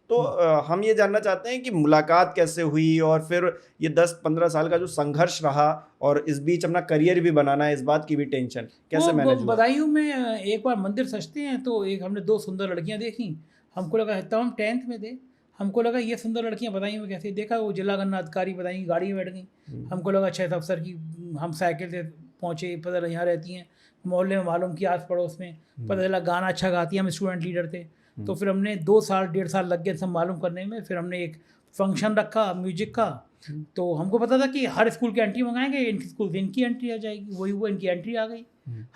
S1: तो हम ये जानना चाहते हैं कि मुलाकात कैसे हुई, और फिर ये 10-15 साल का जो संघर्ष रहा, और इस बीच अपना करियर भी बनाना है, इस बात की भी टेंशन कैसे मैनेज हुआ?
S2: बदायूं में एक बार मंदिर सजते हैं तो एक हमने 2 सुंदर लड़कियां देखी, हमको लगा तब हम 10th में थे, हमको लगा ये सुंदर लड़कियां बताई मैं कैसे, देखा वो जिला गन्ना अधिकारी बताई, गाड़ी में बैठ गई। हमको लगा 6 अफसर की, हम साइकिल से पहुँचे, पता लगा यहाँ रहती हैं, मोहल्ले में मालूम किया आस पड़ोस में, पता चला गाना अच्छा गाती हैं, हम स्टूडेंट लीडर थे। तो फिर हमने 2 साल 1.5 साल लग गए सब मालूम करने में। फिर हमने एक फंक्शन रखा म्यूजिक का, तो हमको पता था कि हर स्कूल की एंट्री मंगाएंगे, इनकी स्कूल से इनकी एंट्री आ जाएगी, वही वो इनकी एंट्री आ गई।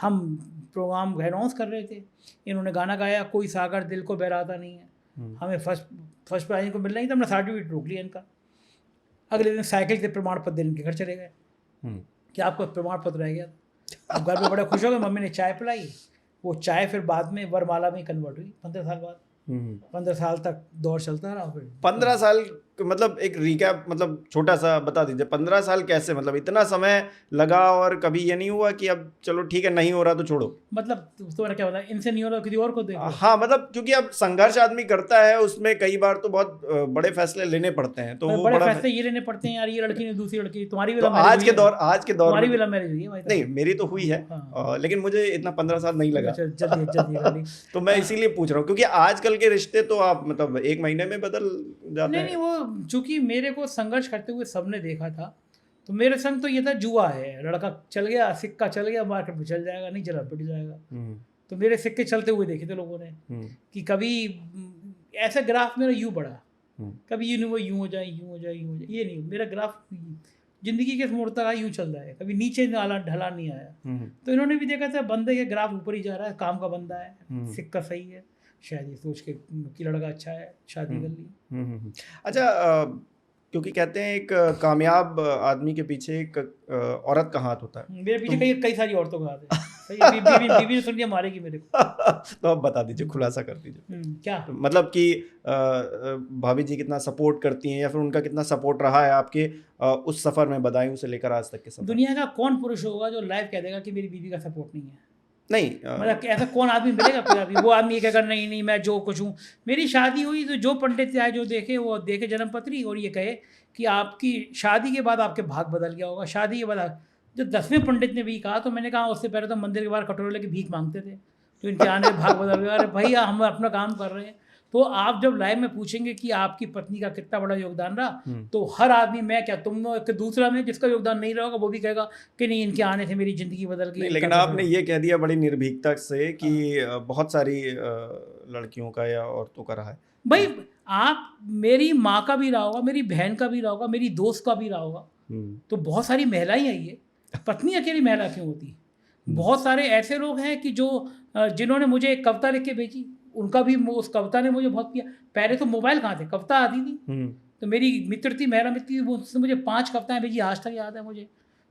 S2: हम प्रोग्राम अनाउंस कर रहे थे, इन्होंने गाना गाया, कोई सागर दिल को बहराता नहीं है, हमें फर्स्ट प्राइज को मिलना ही था, हमने सर्टिफिकेट रोक लिया इनका। अगले दिन साइकिल से प्रमाण पत्र इनके घर चले गए कि आपको प्रमाण पत्र रह गया। अब घर में बड़े खुश हो गए, मम्मी ने चाय पिलाई, वो चाय फिर बाद में वरमाला में कन्वर्ट हुई 15 साल बाद। 15 साल तक दौर चलता रहा। फिर
S1: 15 साल मतलब एक रिकैप, मतलब छोटा सा बता दीजिए, 15 साल कैसे, मतलब इतना समय लगा और कभी ये नहीं हुआ कि अब चलो ठीक है नहीं हो रहा तो छोड़ो?
S2: मतलब तुम्हारा क्या बताया, इनसे नहीं हो रहा किसी और को देखो।
S1: हाँ मतलब क्योंकि अब संघर्ष आदमी करता है, उसमें कई बार तो बहुत बड़े फैसले लेने पड़ते हैं, तो वो
S2: बड़े
S1: बड़ा
S2: फैसले ये लेने पड़ते हैं यार, ये लड़की ने दूसरी लड़की, तुम्हारी भी
S1: तो
S2: लव मैरिज
S1: आज के दौर
S2: तुम्हारी भी
S1: में
S2: लव मैरिज हुई है भाई?
S1: नहीं, मेरी तो हुई है, लेकिन मुझे इतना 15 साल नहीं लगा।
S2: जल्दी
S1: तो मैं इसीलिए पूछ रहा हूँ क्योंकि आजकल के रिश्ते तो आप मतलब 1 महीने में बदल जाते हैं।
S2: नहीं, वो चूंकि मेरे को संघर्ष करते हुए सबने देखा था, तो मेरे संग तो ये था जुआ है, लड़का चल गया, सिक्का चल गया, मार्केट में चल जाएगा, नहीं चला पिट जाएगा। तो मेरे सिक्के चलते हुए देखे थे लोगों ने कि कभी ऐसा ग्राफ मेरा यूँ बढ़ा, कभी यूँ नहीं, वो यूँ हो जाए, यूँ हो जाए, यूँ हो जाए, ये नहीं, मेरा ग्राफ जिंदगी के मोड़ तक यूँ चल रहा है, कभी नीचे ढला नहीं आया। तो इन्होंने भी देखा था बंदे के ग्राफ ऊपर ही जा रहा है, काम का बंदा है, सिक्का सही है, शायद ये सोच के कि लड़का अच्छा है, शादी कर ली।
S1: अच्छा, क्योंकि कहते हैं एक कामयाब आदमी के पीछे एक औरत का हाथ होता है।
S2: मेरे पीछे कई सारी औरतों का हाथ है। सही, बीवी ने सुन लिया मारेगी मेरे को।
S1: तो आप बता दीजिए, खुलासा कर दीजिए।
S2: क्या
S1: तो मतलब कि भाभी जी कितना सपोर्ट करती हैं या फिर उनका कितना सपोर्ट रहा है आपके उस सफ़र में, बदायूं से लेकर आज तक के सफर?
S2: दुनिया का कौन पुरुष होगा जो लाइव कह देगा कि मेरी बीवी का सपोर्ट नहीं है?
S1: नहीं,
S2: मतलब ऐसा कौन आदमी मिलेगा? कोई आदमी, वो आदमी ये कहेगा नहीं मैं जो कुछ हूँ। मेरी शादी हुई तो जो पंडित आए जो देखे वो देखे जन्मपत्री, और ये कहे कि आपकी शादी के बाद आपके भाग बदल गया होगा। शादी के बाद जब 10वें पंडित ने भी कहा तो मैंने कहा उससे पहले तो मंदिर के बाहर कटोरे लेके भीख मांगते थे, तो इनके आने भाग बदल गया। अरे भैया हम अपना काम कर रहे हैं। तो आप जब लाइव में पूछेंगे कि आपकी पत्नी का कितना बड़ा योगदान रहा, तो हर आदमी, मैं क्या तुम दूसरा में जिसका योगदान नहीं रहा होगा वो भी कहेगा कि नहीं इनके आने से मेरी ज़िंदगी बदल गई।
S1: लेकिन आपने ये कह दिया बड़ी निर्भीकता से कि बहुत सारी लड़कियों का या औरतों का रहा है।
S2: भाई आप, मेरी माँ का भी रहा होगा, मेरी बहन का भी रहा होगा, मेरी दोस्त का भी रहा होगा, तो बहुत सारी महिलाएं हैं। ये पत्नी अकेली महिला क्यों होती? बहुत सारे ऐसे लोग हैं कि जो जिन्होंने मुझे एक कविता लिख के भेजी, उनका भी उस कविता ने मुझे बहुत किया। पहले तो मोबाइल कहाँ थे, कविता आती थी। तो मेरी मित्र थी, महिला मित्र थी, उसने मुझे 5 कविताएं भेजी, आज तक याद है मुझे।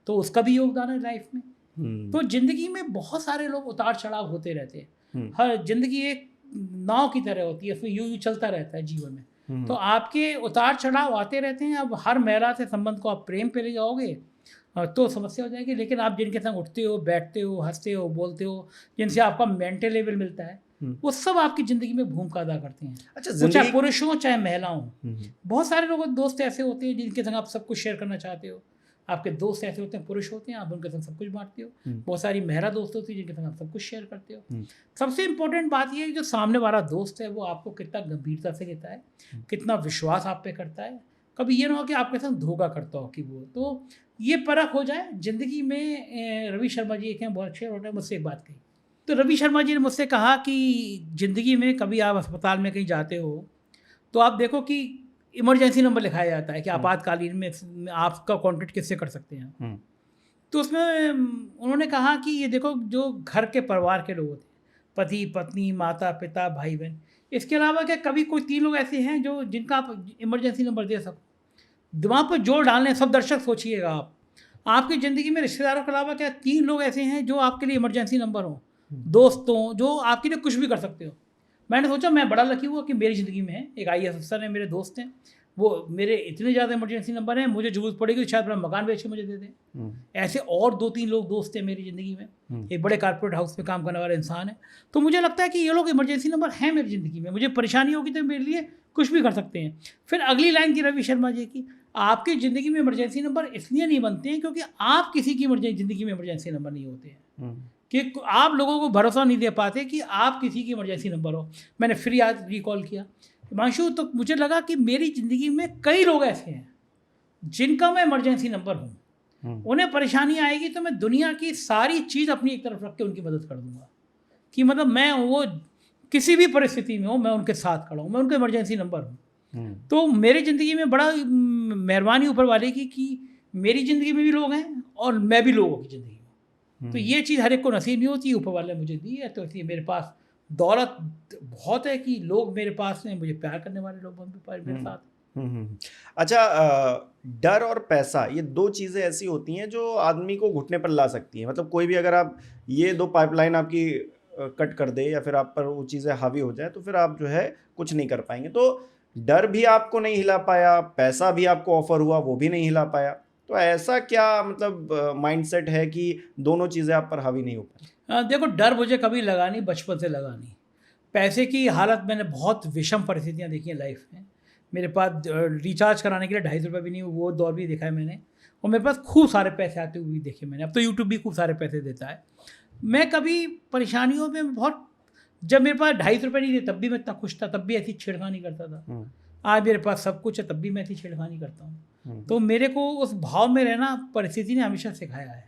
S2: तो उसका भी योगदान है लाइफ में। तो जिंदगी में बहुत सारे लोग उतार चढ़ाव होते रहते हैं। हर जिंदगी एक नाव की तरह होती है, उसमें यूं चलता रहता है जीवन में। तो आपके उतार चढ़ाव आते रहते हैं। अब हर महिला से संबंध को आप प्रेम पे ले जाओगे तो समस्या हो जाएगी, लेकिन आप जिनके संग उठते हो, बैठते हो, हंसते हो, बोलते हो, जिनसे आपका मेंटल लेवल मिलता है, वो सब आपकी ज़िंदगी में भूमिका अदा करते हैं।
S1: अच्छा,
S2: चाहे पुरुष हो चाहे महिला हो। बहुत सारे लोग दोस्त ऐसे होते हैं जिनके संग आप सब कुछ शेयर करना चाहते हो। आपके दोस्त ऐसे होते हैं, पुरुष होते हैं, आप उनके संग सब कुछ बांटते हो। बहुत सारी महिला दोस्त होती है जिनके संग आप सब कुछ शेयर करते हो। सबसे इम्पोर्टेंट बात यह है कि जो सामने वाला दोस्त है वो आपको कितना गंभीरता से लेता है, कितना विश्वास आप पे करता है। कभी ये ना हो कि आपके साथ धोखा करता हो कि वो, तो ये परख हो जाए ज़िंदगी में। रवि शर्मा जी एक हैं, बहुत अच्छे, उन्होंने मुझसे एक बात कही। तो रवि शर्मा जी ने मुझसे कहा कि ज़िंदगी में कभी आप अस्पताल में कहीं जाते हो तो आप देखो कि इमरजेंसी नंबर लिखाया जाता है कि आपातकालीन में आपका कॉन्टेक्ट किससे कर सकते हैं। तो उसमें उन्होंने कहा कि ये देखो, जो घर के परिवार के लोग होते हैं, पति पत्नी, माता पिता, भाई बहन, इसके अलावा क्या कभी कोई 3 लोग ऐसे हैं जो जिनका आप इमरजेंसी नंबर दे सको? दिमाग पर जोर डालने। सब दर्शक सोचिएगा, आप आपकी ज़िंदगी में रिश्तेदारों के अलावा क्या 3 लोग ऐसे हैं जो आपके लिए इमरजेंसी नंबर हो, दोस्तों, जो आपके लिए कुछ भी कर सकते हो? मैंने सोचा मैं बड़ा लकी हुआ कि मेरी ज़िंदगी में है। एक IAS अफसर है, मेरे दोस्त हैं, वो मेरे इतने ज़्यादा इमरजेंसी नंबर हैं, मुझे ज़रूरत पड़ेगी तो शायद अपना मकान बेच के मुझे दे दें। ऐसे और 2-3 लोग दोस्त हैं मेरी ज़िंदगी में। एक बड़े कॉर्पोरेट हाउस में काम करने वाला इंसान है। तो मुझे लगता है कि ये लोग इमरजेंसी नंबर हैं मेरी ज़िंदगी में। मुझे परेशानी होगी तो मेरे लिए कुछ भी कर सकते हैं। फिर अगली लाइन की रवि शर्मा जी की, आपकी ज़िंदगी में इमरजेंसी नंबर इसलिए नहीं बनते हैं क्योंकि आप किसी की ज़िंदगी में इमरजेंसी नंबर नहीं होते हैं, कि आप लोगों को भरोसा नहीं दे पाते कि आप किसी की इमरजेंसी नंबर हो। मैंने फिर याद रिकॉल किया हिमांशु, तो मुझे लगा कि मेरी ज़िंदगी में कई लोग ऐसे हैं जिनका मैं इमरजेंसी नंबर हूँ। उन्हें परेशानी आएगी तो मैं दुनिया की सारी चीज़ अपनी एक तरफ रख के उनकी मदद कर दूंगा, कि मतलब मैं वो किसी भी परिस्थिति में हो मैं उनके साथ खड़ा हूँ, मैं उनका इमरजेंसी नंबर हूँ। तो मेरी ज़िंदगी में बड़ा मेहरबानी ऊपर वाले की कि मेरी ज़िंदगी में भी लोग हैं और मैं भी लोगों की ज़िंदगी में। तो ये चीज़ हर एक को नसीब नहीं होती, ऊपर वाले ने मुझे दी है। तो इसलिए मेरे पास दौलत बहुत है कि लोग मेरे पास हैं, मुझे प्यार करने वाले लोग मेरे साथ।
S1: अच्छा, डर और पैसा, ये दो चीज़ें ऐसी होती हैं जो आदमी को घुटने पर ला सकती हैं। मतलब कोई भी अगर आप ये दो पाइपलाइन आपकी कट कर दे या फिर आप पर वो चीज़ें हावी हो जाए तो फिर आप जो है कुछ नहीं कर पाएंगे। तो डर भी आपको नहीं हिला पाया, पैसा भी आपको ऑफर हुआ वो भी नहीं हिला पाया, तो ऐसा क्या मतलब माइंडसेट है कि दोनों चीज़ें आप पर हावी नहीं हो पाई?
S2: देखो, डर मुझे कभी लगा नहीं, बचपन से लगा नहीं। पैसे की हालत मैंने बहुत विषम परिस्थितियाँ देखी हैं लाइफ में। मेरे पास रिचार्ज कराने के लिए 250 रुपये भी नहीं, वो दौर भी देखा है मैंने। और मेरे पास खूब सारे पैसे आते हुए भी देखे मैंने। अब तो यूट्यूब भी खूब सारे पैसे देता है। मैं कभी परेशानियों में बहुत, जब मेरे पास 250 रुपये नहीं थे तब भी मैं इतना खुश था, तब भी ऐसी छेड़खानी करता था। आज मेरे पास सब कुछ है तब भी मैं ऐसी छेड़खानी करता हूँ। तो मेरे को उस भाव में रहना परिस्थिति ने हमेशा सिखाया है।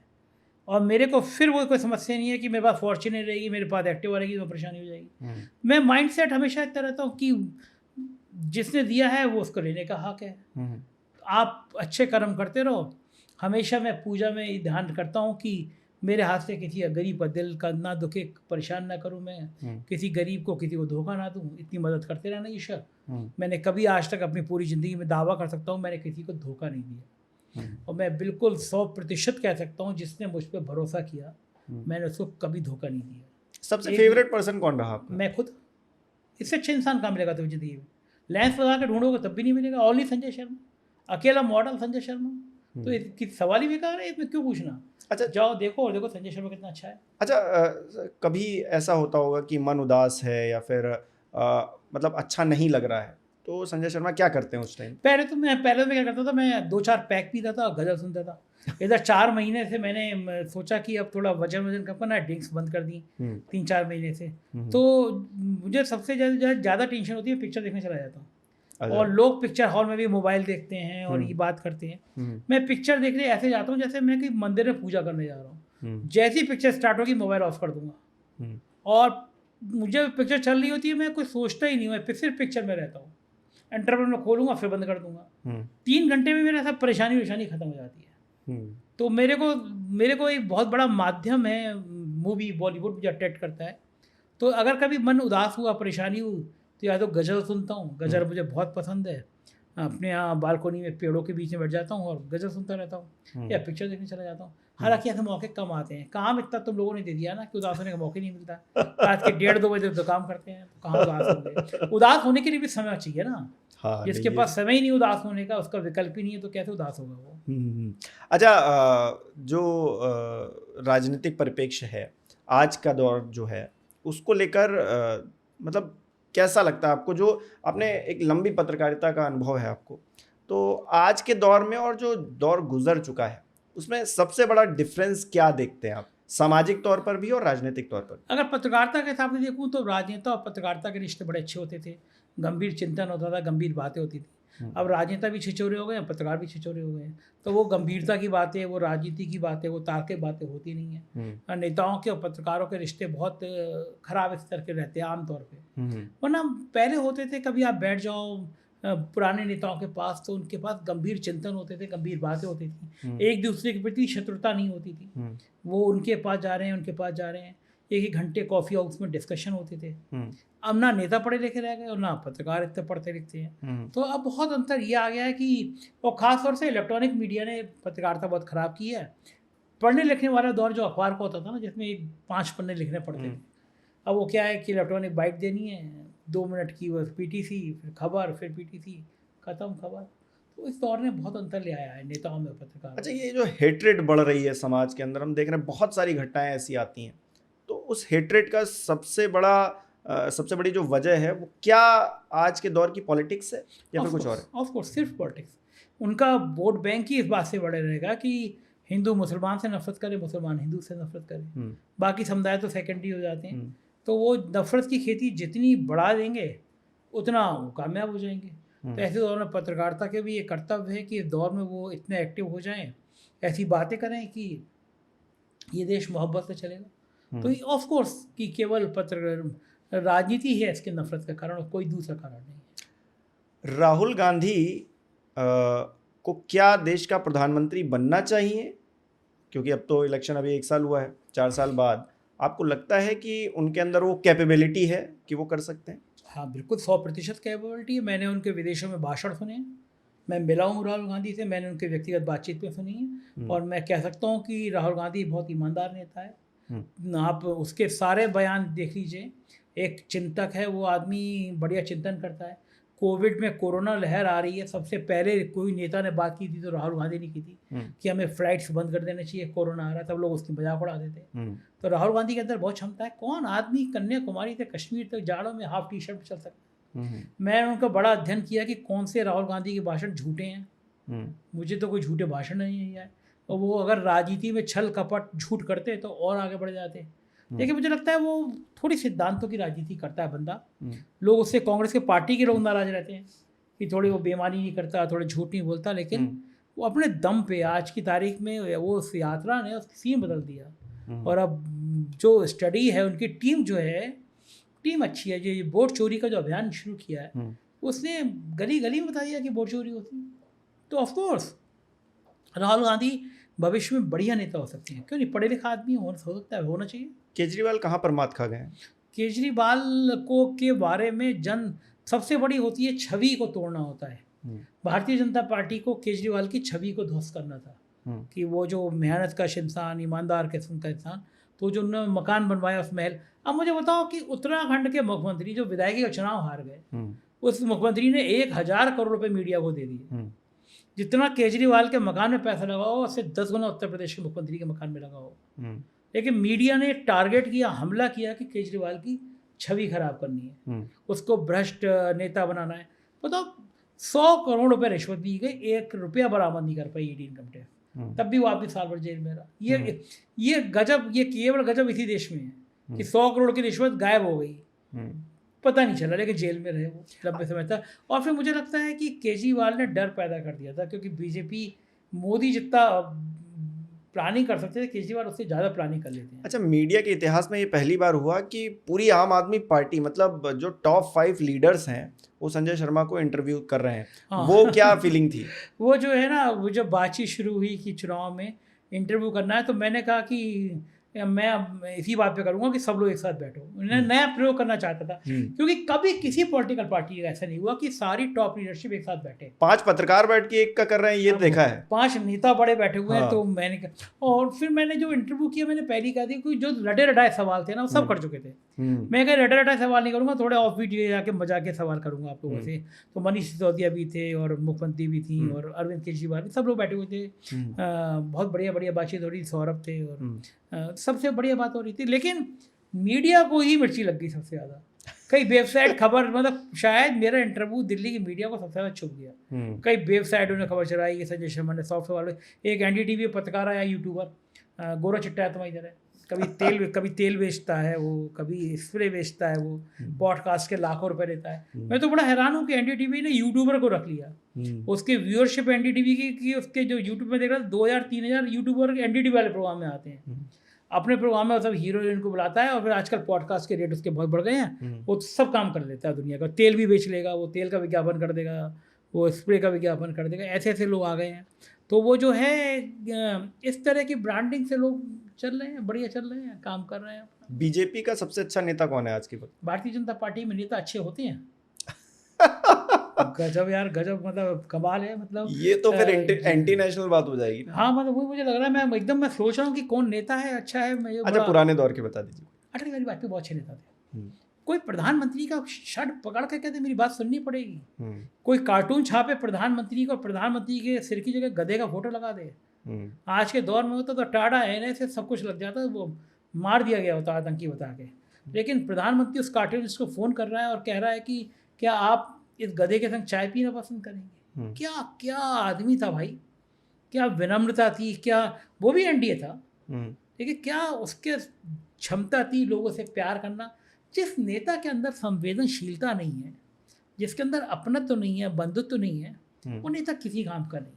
S2: और मेरे को फिर वो कोई समस्या नहीं है कि मेरे पास फॉर्च्यूनर रहेगी, मेरे पास एक्टिवा रहेगी तो परेशानी हो जाएगी। मैं माइंड सेट हमेशा इतना रहता हूँ कि जिसने दिया है वो उसको लेने का हक है। आप अच्छे कर्म करते रहो। हमेशा मैं पूजा में ये ध्यान करता हूँ कि मेरे हाथ से किसी गरीब का दिल का ना दुखे, परेशान ना करूँ मैं, किसी गरीब को किसी को धोखा ना दूँ, इतनी मदद करते रहना ईश्वर। मैंने कभी आज तक अपनी पूरी ज़िंदगी में दावा कर सकता हूँ मैंने किसी को धोखा नहीं दिया। और मैं बिल्कुल 100% कह सकता हूँ जिसने मुझ पर भरोसा किया मैंने उसको कभी धोखा नहीं दिया।
S1: सबसे फेवरेट पर्सन कौन रहा आपका?
S2: मैं खुद। इससे अच्छा इंसान कहाँ मिलेगा तुम्हें ज़िंदगी में? लेंस लगा कर ढूंढोगे तब भी नहीं मिलेगा। ओनली संजय शर्मा, अकेला मॉडल संजय शर्मा। तो इसकी सवाल ही बेकार है, इसमें क्यों पूछना?
S1: अच्छा,
S2: जाओ देखो और देखो संजय शर्मा कितना अच्छा है।
S1: अच्छा, कभी ऐसा होता होगा कि मन उदास है या फिर मतलब अच्छा नहीं लग रहा है, तो संजय शर्मा क्या करते हैं उस टाइम?
S2: पहले मैं क्या करता था, मैं 2-4 पैक पीता था, गज़ल सुनता था। इधर 4 महीने से मैंने सोचा कि अब थोड़ा वजन कम करना है, ड्रिंक्स बंद कर दी 3-4 महीने से। तो मुझे सबसे ज़्यादा टेंशन होती है, पिक्चर देखने चला जाता हूँ। और लोग पिक्चर हॉल में भी मोबाइल देखते हैं और ये बात करते हैं। मैं पिक्चर देखने ऐसे जाता हूँ जैसे मैं कहीं मंदिर में पूजा करने जा रहा हूँ। जैसी पिक्चर स्टार्ट होगी मोबाइल ऑफ कर दूंगा। और मुझे पिक्चर चल रही होती है, मैं कुछ सोचता ही नहीं, मैं सिर्फ पिक्चर में रहता हूँ। इंटरवल में खोलूंगा फिर बंद कर दूंगा। 3 घंटे में मेरा सब परेशानी खत्म हो जाती है। तो मेरे को एक बहुत बड़ा माध्यम है मूवी, बॉलीवुड मुझे अट्रैक्ट करता है। तो अगर कभी मन उदास हुआ, परेशानी हुई, तो या तो गज़ल सुनता हूँ। गज़ल मुझे बहुत पसंद है। अपने यहाँ बालकोनी में पेड़ों के बीच में बैठ जाता हूँ और गज़ल सुनता रहता हूँ या पिक्चर देखने चला जाता हूँ। हालांकि ऐसे मौके कम आते हैं। काम इतना तुम लोगों ने दे दिया ना कि उदास होने का मौका नहीं मिलता। रात के 1:30-2 बजे तो काम करते हैं, तो कहाँ उदास होंगे? उदास होने के लिए भी समय चाहिए ना।
S1: हाँ,
S2: जिसके पास समय ही नहीं उदास होने का, उसका विकल्प ही नहीं है, तो कैसे उदास होगा वो?
S1: अच्छा, जो राजनीतिक परिप्रेक्ष्य है आज का दौर जो है उसको लेकर मतलब कैसा लगता है आपको? जो आपने एक लंबी पत्रकारिता का अनुभव है आपको, तो आज के दौर में और जो दौर गुजर चुका है उसमें सबसे बड़ा डिफरेंस क्या देखते हैं आप, सामाजिक तौर पर भी और राजनीतिक तौर पर?
S2: अगर पत्रकारिता के हिसाब से देखूँ तो राजनेता और पत्रकारिता के रिश्ते बड़े अच्छे होते थे। गंभीर चिंतन होता था, गंभीर बातें होती थी। अब राजनेता भी छिछोरे हो गए हैं, पत्रकार भी छिछोरे हो गए हैं। तो वो गंभीरता की बातें, वो राजनीति की बातें, वो तार्किक बातें होती नहीं है। नेताओं के और पत्रकारों के रिश्ते बहुत खराब स्तर के रहते हैं आमतौर पे। वरना पहले होते थे, कभी आप बैठ जाओ पुराने नेताओं के पास, तो उनके पास गंभीर चिंतन होते थे, गंभीर बातें होती थी। एक दूसरे के प्रति शत्रुता नहीं होती थी। वो उनके पास जा रहे हैं, उनके पास जा रहे हैं, 1-1 घंटे कॉफ़ी हाउस में डिस्कशन होते थे। अब ना नेता पढ़े लिखे रह गए और ना पत्रकार इतने पढ़ते लिखते हैं। तो अब बहुत अंतर ये आ गया है कि, और ख़ास तौर से इलेक्ट्रॉनिक मीडिया ने पत्रकारिता बहुत ख़राब की है। पढ़ने लिखने वाला दौर जो अखबार का होता था ना, जिसमें 5 पन्ने लिखने पड़ते थे, अब वो क्या है कि इलेक्ट्रॉनिक बाइट देनी है, 2 मिनट की बस पीटीसी, फिर खबर, फिर पीटीसी, ख़त्म खबर। तो इस दौर ने बहुत अंतर ले आया है नेताओं में पत्रकार।
S1: अच्छा, ये जो हेट्रेड बढ़ रही है समाज के अंदर, हम देख रहे हैं बहुत सारी घटनाएं ऐसी आती हैं, तो उस हेट्रेड का सबसे बड़ी जो वजह है वो क्या आज के दौर की पॉलिटिक्स है या फिर कुछ और है?
S2: ऑफ कोर्स सिर्फ पॉलिटिक्स। उनका वोट बैंक ही इस बात से बड़े रहेगा कि हिंदू मुसलमान से नफरत करे, मुसलमान हिंदू से नफरत करे, बाकी समुदाय तो सेकेंडरी हो जाते हैं। तो वो नफरत की खेती जितनी बढ़ा देंगे उतना वो कामयाब हो जाएंगे। तो ऐसे दौर में पत्रकारिता के भी ये कर्तव्य है कि इस दौर में वो इतने एक्टिव हो जाएं, ऐसी बातें करें कि ये देश मोहब्बत से चलेगा। तो ऑफ कोर्स कि केवल पत्र राजनीति है इसके नफरत का कारण, और कोई दूसरा कारण नहीं है।
S1: राहुल गांधी को क्या देश का प्रधानमंत्री बनना चाहिए? क्योंकि अब तो इलेक्शन अभी 1 साल हुआ है, 4 साल बाद आपको लगता है कि उनके अंदर वो कैपेबिलिटी है कि वो कर सकते हैं?
S2: हाँ बिल्कुल, 100% कैपेबिलिटी है। मैंने उनके विदेशों में भाषण सुने हैं, मैं मिला हूँ राहुल गांधी से, मैंने उनके व्यक्तिगत बातचीत में सुनी है, और मैं कह सकता हूँ कि राहुल गांधी बहुत ईमानदार नेता है। आप उसके सारे बयान देख लीजिए, एक चिंतक है वो आदमी, बढ़िया चिंतन करता है। कोविड में कोरोना लहर आ रही है, सबसे पहले कोई नेता ने बात की थी तो राहुल गांधी ने की थी कि हमें फ्लाइट्स बंद कर देने चाहिए, कोरोना आ रहा है। तब लोग उसकी मजाक उड़ाते थे। तो राहुल गांधी के अंदर बहुत क्षमता है। कौन आदमी कन्याकुमारी से कश्मीर तक जाड़ों में हाफ टी शर्ट में चल सकता है? मैंने उनका बड़ा अध्ययन किया कि कौन से राहुल गांधी के भाषण झूठे हैं। मुझे तो कोई झूठे भाषण नहीं है, और वो अगर राजनीति में छल कपट झूठ करते तो और आगे बढ़ जाते। लेकिन मुझे लगता है वो थोड़ी सिद्धांतों की राजनीति करता है बंदा। लोग उससे, कांग्रेस के पार्टी के लोग नाराज रहते हैं कि थोड़ी वो बेईमानी नहीं करता, थोड़े झूठ नहीं बोलता, लेकिन वो अपने दम पे आज की तारीख में वो उस यात्रा ने उसकी सीन बदल दिया। और अब जो स्टडी है, उनकी टीम जो है, टीम अच्छी है। जो वोट चोरी का जो अभियान शुरू किया है, उसने गली गली में बता दिया कि वोट चोरी होती है। तो ऑफकोर्स राहुल गांधी भविष्य में बढ़िया नेता हो सकते हैं। क्यों नहीं, पढ़े लिखा आदमी हो सकता है, होना चाहिए।
S1: केजरीवाल कहाँ पर मात खा गए हैं?
S2: केजरीवाल को के बारे में सबसे बड़ी होती है छवि को तोड़ना होता है। भारतीय जनता पार्टी को केजरीवाल की छवि को ध्वस्त करना था कि वो जो मेहनत का इंसान, ईमानदार किस्म का इंसान, तो जो उन्होंने मकान बनवाया उस महल। अब मुझे बताओ कि उत्तराखंड के मुख्यमंत्री जो विधायकी का चुनाव हार गए, उस मुख्यमंत्री ने 1000 करोड़ रुपए मीडिया को दे दिए। जितना केजरीवाल के मकान में पैसा लगा हो, उससे 10 गुना उत्तर प्रदेश के मुख्यमंत्री के मकान में लगा हो। लेकिन मीडिया ने टारगेट किया, हमला किया कि केजरीवाल की छवि खराब करनी है, उसको भ्रष्ट नेता बनाना है। बताओ, 100 करोड़ रुपए रिश्वत दी गई, 1 रुपया बरामद नहीं कर पाई ईडी इनकम टैक्स, तब भी वो आदमी साल भर जेल में रहा। ये गजब, ये केवल गजब इसी देश में है कि 100 करोड़ की रिश्वत गायब हो गई, पता नहीं चला, लेकिन जेल में रहे वो लंबे समय तक। और फिर मुझे लगता है कि केजरीवाल ने डर पैदा कर दिया था, क्योंकि बीजेपी, मोदी जितना प्लानिंग कर सकते थे, केजरीवाल उससे ज़्यादा प्लानिंग कर लेते हैं।
S1: अच्छा, मीडिया के इतिहास में ये पहली बार हुआ कि पूरी आम आदमी पार्टी, मतलब जो टॉप 5 लीडर्स हैं, वो संजय शर्मा को इंटरव्यू कर रहे हैं।
S2: हाँ।
S1: वो क्या फीलिंग थी?
S2: वो जो है ना, वो जब बातचीत शुरू हुई कि चुनाव में इंटरव्यू करना है, तो मैंने कहा कि मैं अब इसी बात पे करूंगा कि सब लोग एक साथ बैठो। उन्होंने नया प्रयोग करना चाहता था, क्योंकि कभी किसी पॉलिटिकल पार्टी का ऐसा नहीं हुआ कि सारी टॉप लीडरशिप एक साथ बैठे।
S1: 5 पत्रकार बैठ के एक का कर रहे हैं, ये देखा है।
S2: 5 नेता बड़े बैठे हुए हैं। तो मैंने कहा, और फिर मैंने जो इंटरव्यू किया, मैंने पहली कहा थी कि जो रटे रटाए सवाल थे ना, वो सब कर चुके थे। मैं कहा रटे रटाए सवाल नहीं करूंगा, थोड़े ऑफ बीट जाके मजाक के सवाल करूंगा आप लोगों से। तो मनीष सिसोदिया भी थे, और मुख्यमंत्री भी थी, और अरविंद केजरीवाल, सब लोग बैठे हुए थे। बहुत बढ़िया बढ़िया बातचीत हो रही, सौरभ थे, और सबसे बढ़िया बात हो रही थी। लेकिन मीडिया को ही मिर्ची लग गई सबसे ज़्यादा। कई वेबसाइट खबर, मतलब शायद मेरा इंटरव्यू दिल्ली की मीडिया को सबसे ज़्यादा छुप गया। कई वेबसाइटों ने खबर चलाई कि संजय शर्मा ने सॉफ्टवेयर वाले, एक एनडीटीवी पत्रकार आया, यूट्यूबर, गोरा चिट्टा है तुम्हारी तरह, कभी तेल बेचता है वो, कभी स्प्रे बेचता है वो, पॉडकास्ट के लाखों रुपए लेता है। मैं तो बड़ा हैरान हूँ कि एनडीटीवी ने यूट्यूबर को रख लिया। उसके व्यूअरशिप एनडीटीवी की उसके जो यूट्यूब में देख रहा है, 2000-3000 यूट्यूबर एनडीटीवी वाले प्रोग्राम में आते हैं। अपने प्रोग्राम में सब हीरो हीरोइन को बुलाता है, और फिर आजकल पॉडकास्ट के रेट उसके बहुत बढ़ गए हैं। वो सब काम कर लेता है दुनिया का। तेल भी बेच लेगा वो, तेल का विज्ञापन कर देगा वो, स्प्रे का विज्ञापन कर देगा। ऐसे ऐसे लोग आ गए हैं। तो वो जो है, इस तरह की ब्रांडिंग से लोग चल रहे हैं, बढ़िया चल रहे हैं, काम कर रहे हैं।
S1: बीजेपी का सबसे अच्छा नेता कौन है आज के वक्त?
S2: भारतीय जनता पार्टी में नेता अच्छे होते हैं। गजब यार, गजब, मतलब कमाल है। मतलब
S1: ये तो फिर एंटी नेशनल बात हो जाएगी।
S2: हाँ, मतलब वो मुझे लग रहा है, मैं सोच रहा हूँ कि कौन नेता है अच्छा है।
S1: अच्छा, पुराने दौर के बता दीजिए।
S2: अटल बिहारी वाजपेयी बहुत अच्छे नेता थे। कोई प्रधानमंत्री का शर्ट पकड़ के कहते मेरी बात सुननी पड़ेगी, कोई कार्टून छापे प्रधानमंत्री को, प्रधानमंत्री के सिर की जगह गधे का फोटो लगा दे। आज के दौर में होता तो टाटा एन से सब कुछ लग जाता, वो मार दिया गया होता आतंकी बता के। लेकिन प्रधानमंत्री उस कार्टूनिस्ट को फ़ोन कर रहा है और कह रहा है कि क्या आप इस गधे के संग चाय पीना पसंद करेंगे? क्या क्या आदमी था भाई, क्या विनम्रता थी, क्या वो भी एनडीए था, लेकिन क्या उसके क्षमता थी लोगों से प्यार करना। जिस नेता के अंदर संवेदनशीलता नहीं है, जिसके अंदर अपनत्व तो नहीं है, बंधुत्व तो नहीं है, वो नेता किसी काम का नहीं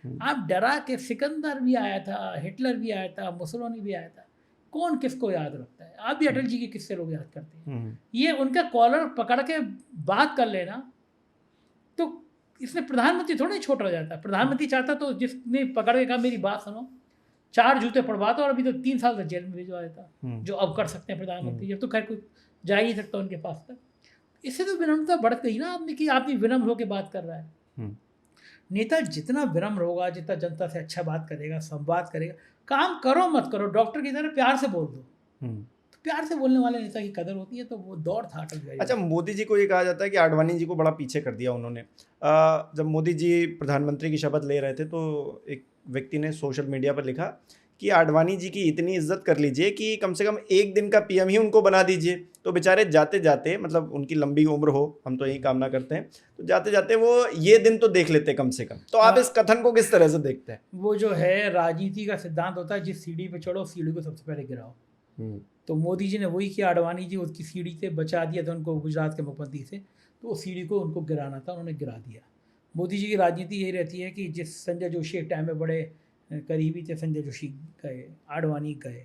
S2: है। आप डरा के, सिकंदर भी आया था, हिटलर भी आया था, मुसोलिनी भी आया था, कौन किसको याद रखता है? आप भी अटल जी के किस्से लोग याद करते हैं। ये उनका कॉलर पकड़ के बात कर लेना, तो इसमें प्रधानमंत्री थोड़ा ही छोटा हो जाता है। प्रधानमंत्री चाहता तो जिसने पकड़ के कहा मेरी बात सुनो, 4 जूते पड़वाता, और अभी तो 3 साल तक जेल में भिजवा देता, जो अब कर सकते हैं प्रधानमंत्री। जब तो खैर कोई जा ही नहीं सकता उनके पास तक। इससे तो विनम्रता बढ़ गई ना आदमी की, आदमी विनम्र होकर बात कर रहा है। नेता जितना विनम्र होगा, जितना जनता से अच्छा बात करेगा, संवाद करेगा, काम करो मत करो, डॉक्टर की तरह प्यार से बोल दो, तो प्यार से बोलने वाले नेता की कदर होती है। तो वो दौर था अटल बिहारी।
S1: अच्छा, मोदी जी को ये कहा जाता है कि आडवाणी जी को बड़ा पीछे कर दिया उन्होंने। जब मोदी जी प्रधानमंत्री की शपथ ले रहे थे तो एक व्यक्ति ने सोशल मीडिया पर लिखा कि आडवाणी जी की इतनी इज्जत कर लीजिए कि कम से कम एक दिन का पीएम ही उनको बना दीजिए, तो बेचारे जाते जाते, मतलब उनकी लंबी उम्र हो, हम तो यही कामना करते हैं, तो जाते जाते वो ये दिन तो देख लेते कम से कम। तो आप इस कथन को किस तरह से देखते हैं?
S2: वो जो है राजनीति का सिद्धांत होता है, जिस सीढ़ी पे चढ़ो सीढ़ी को सबसे पहले गिराओ। तो मोदी जी ने वही किया। आडवाणी जी उसकी सीढ़ी से बचा दिया था उनको गुजरात के मुख्यमंत्री से, तो उस सीढ़ी को उनको गिराना था, उन्होंने गिरा दिया। मोदी जी की राजनीति यही रहती है कि जिस संजय जोशी एक टाइम में बड़े करीबी थे, संजय जोशी गए, आडवाणी गए,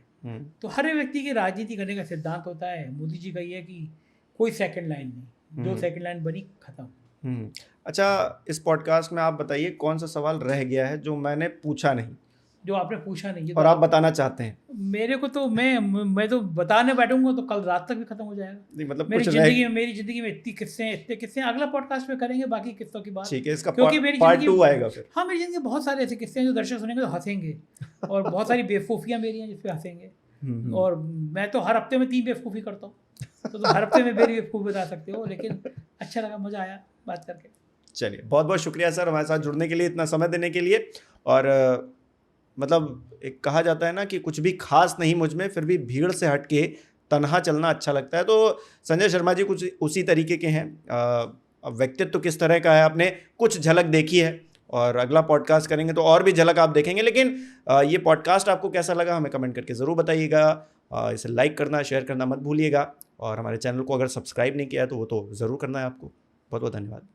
S2: तो हर एक व्यक्ति की राजनीति करने का सिद्धांत होता है। मोदी जी का ये है कि कोई सेकंड लाइन नहीं, जो सेकंड लाइन बनी खत्म।
S1: अच्छा, इस पॉडकास्ट में आप बताइए कौन सा सवाल रह गया है जो मैंने पूछा नहीं,
S2: जो आपने पूछा नहीं,
S1: और आप बताना चाहते हैं?
S2: मेरे को तो मैं तो बताने बैठूंगा तो कल रात तक भी खत्म हो जाएगा।
S1: नहीं, मतलब
S2: मेरी जिंदगी में इतने किस्से हैं, अगला पॉडकास्ट में करेंगे बाकी किस्सों की बात।
S1: ठीक है, इसका
S2: क्योंकि मेरी
S1: पार्ट 2 आएगा फिर।
S2: हाँ, मेरी जिंदगी में बहुत सारे ऐसे किस्से हैं जो दर्शक सुनेंगे तो हंसेंगे, और बहुत सारी बेवकूफ़ियाँ मेरी हैं जिस पे हंसेंगे। और मैं तो हर हफ्ते में 3 बेवकूफ़ी करता हूँ, तो हर हफ्ते में मेरी बेवकूफ़ी बता सकते हो। लेकिन अच्छा लगा, मज़ा आया बात करके।
S1: चलिए, बहुत बहुत शुक्रिया सर हमारे साथ जुड़ने के लिए, इतना समय देने के लिए। और मतलब एक कहा जाता है ना कि कुछ भी खास नहीं मुझ में, फिर भी भीड़ से हट के तन्हा चलना अच्छा लगता है। तो संजय शर्मा जी कुछ उसी तरीके के हैं। व्यक्तित्व किस तरह का है आपने कुछ झलक देखी है, और अगला पॉडकास्ट करेंगे तो और भी झलक आप देखेंगे। लेकिन ये पॉडकास्ट आपको कैसा लगा हमें कमेंट करके ज़रूर बताइएगा। इसे लाइक करना, शेयर करना मत भूलिएगा, और हमारे चैनल को अगर सब्सक्राइब नहीं किया है तो वो तो ज़रूर करना है आपको। बहुत बहुत धन्यवाद।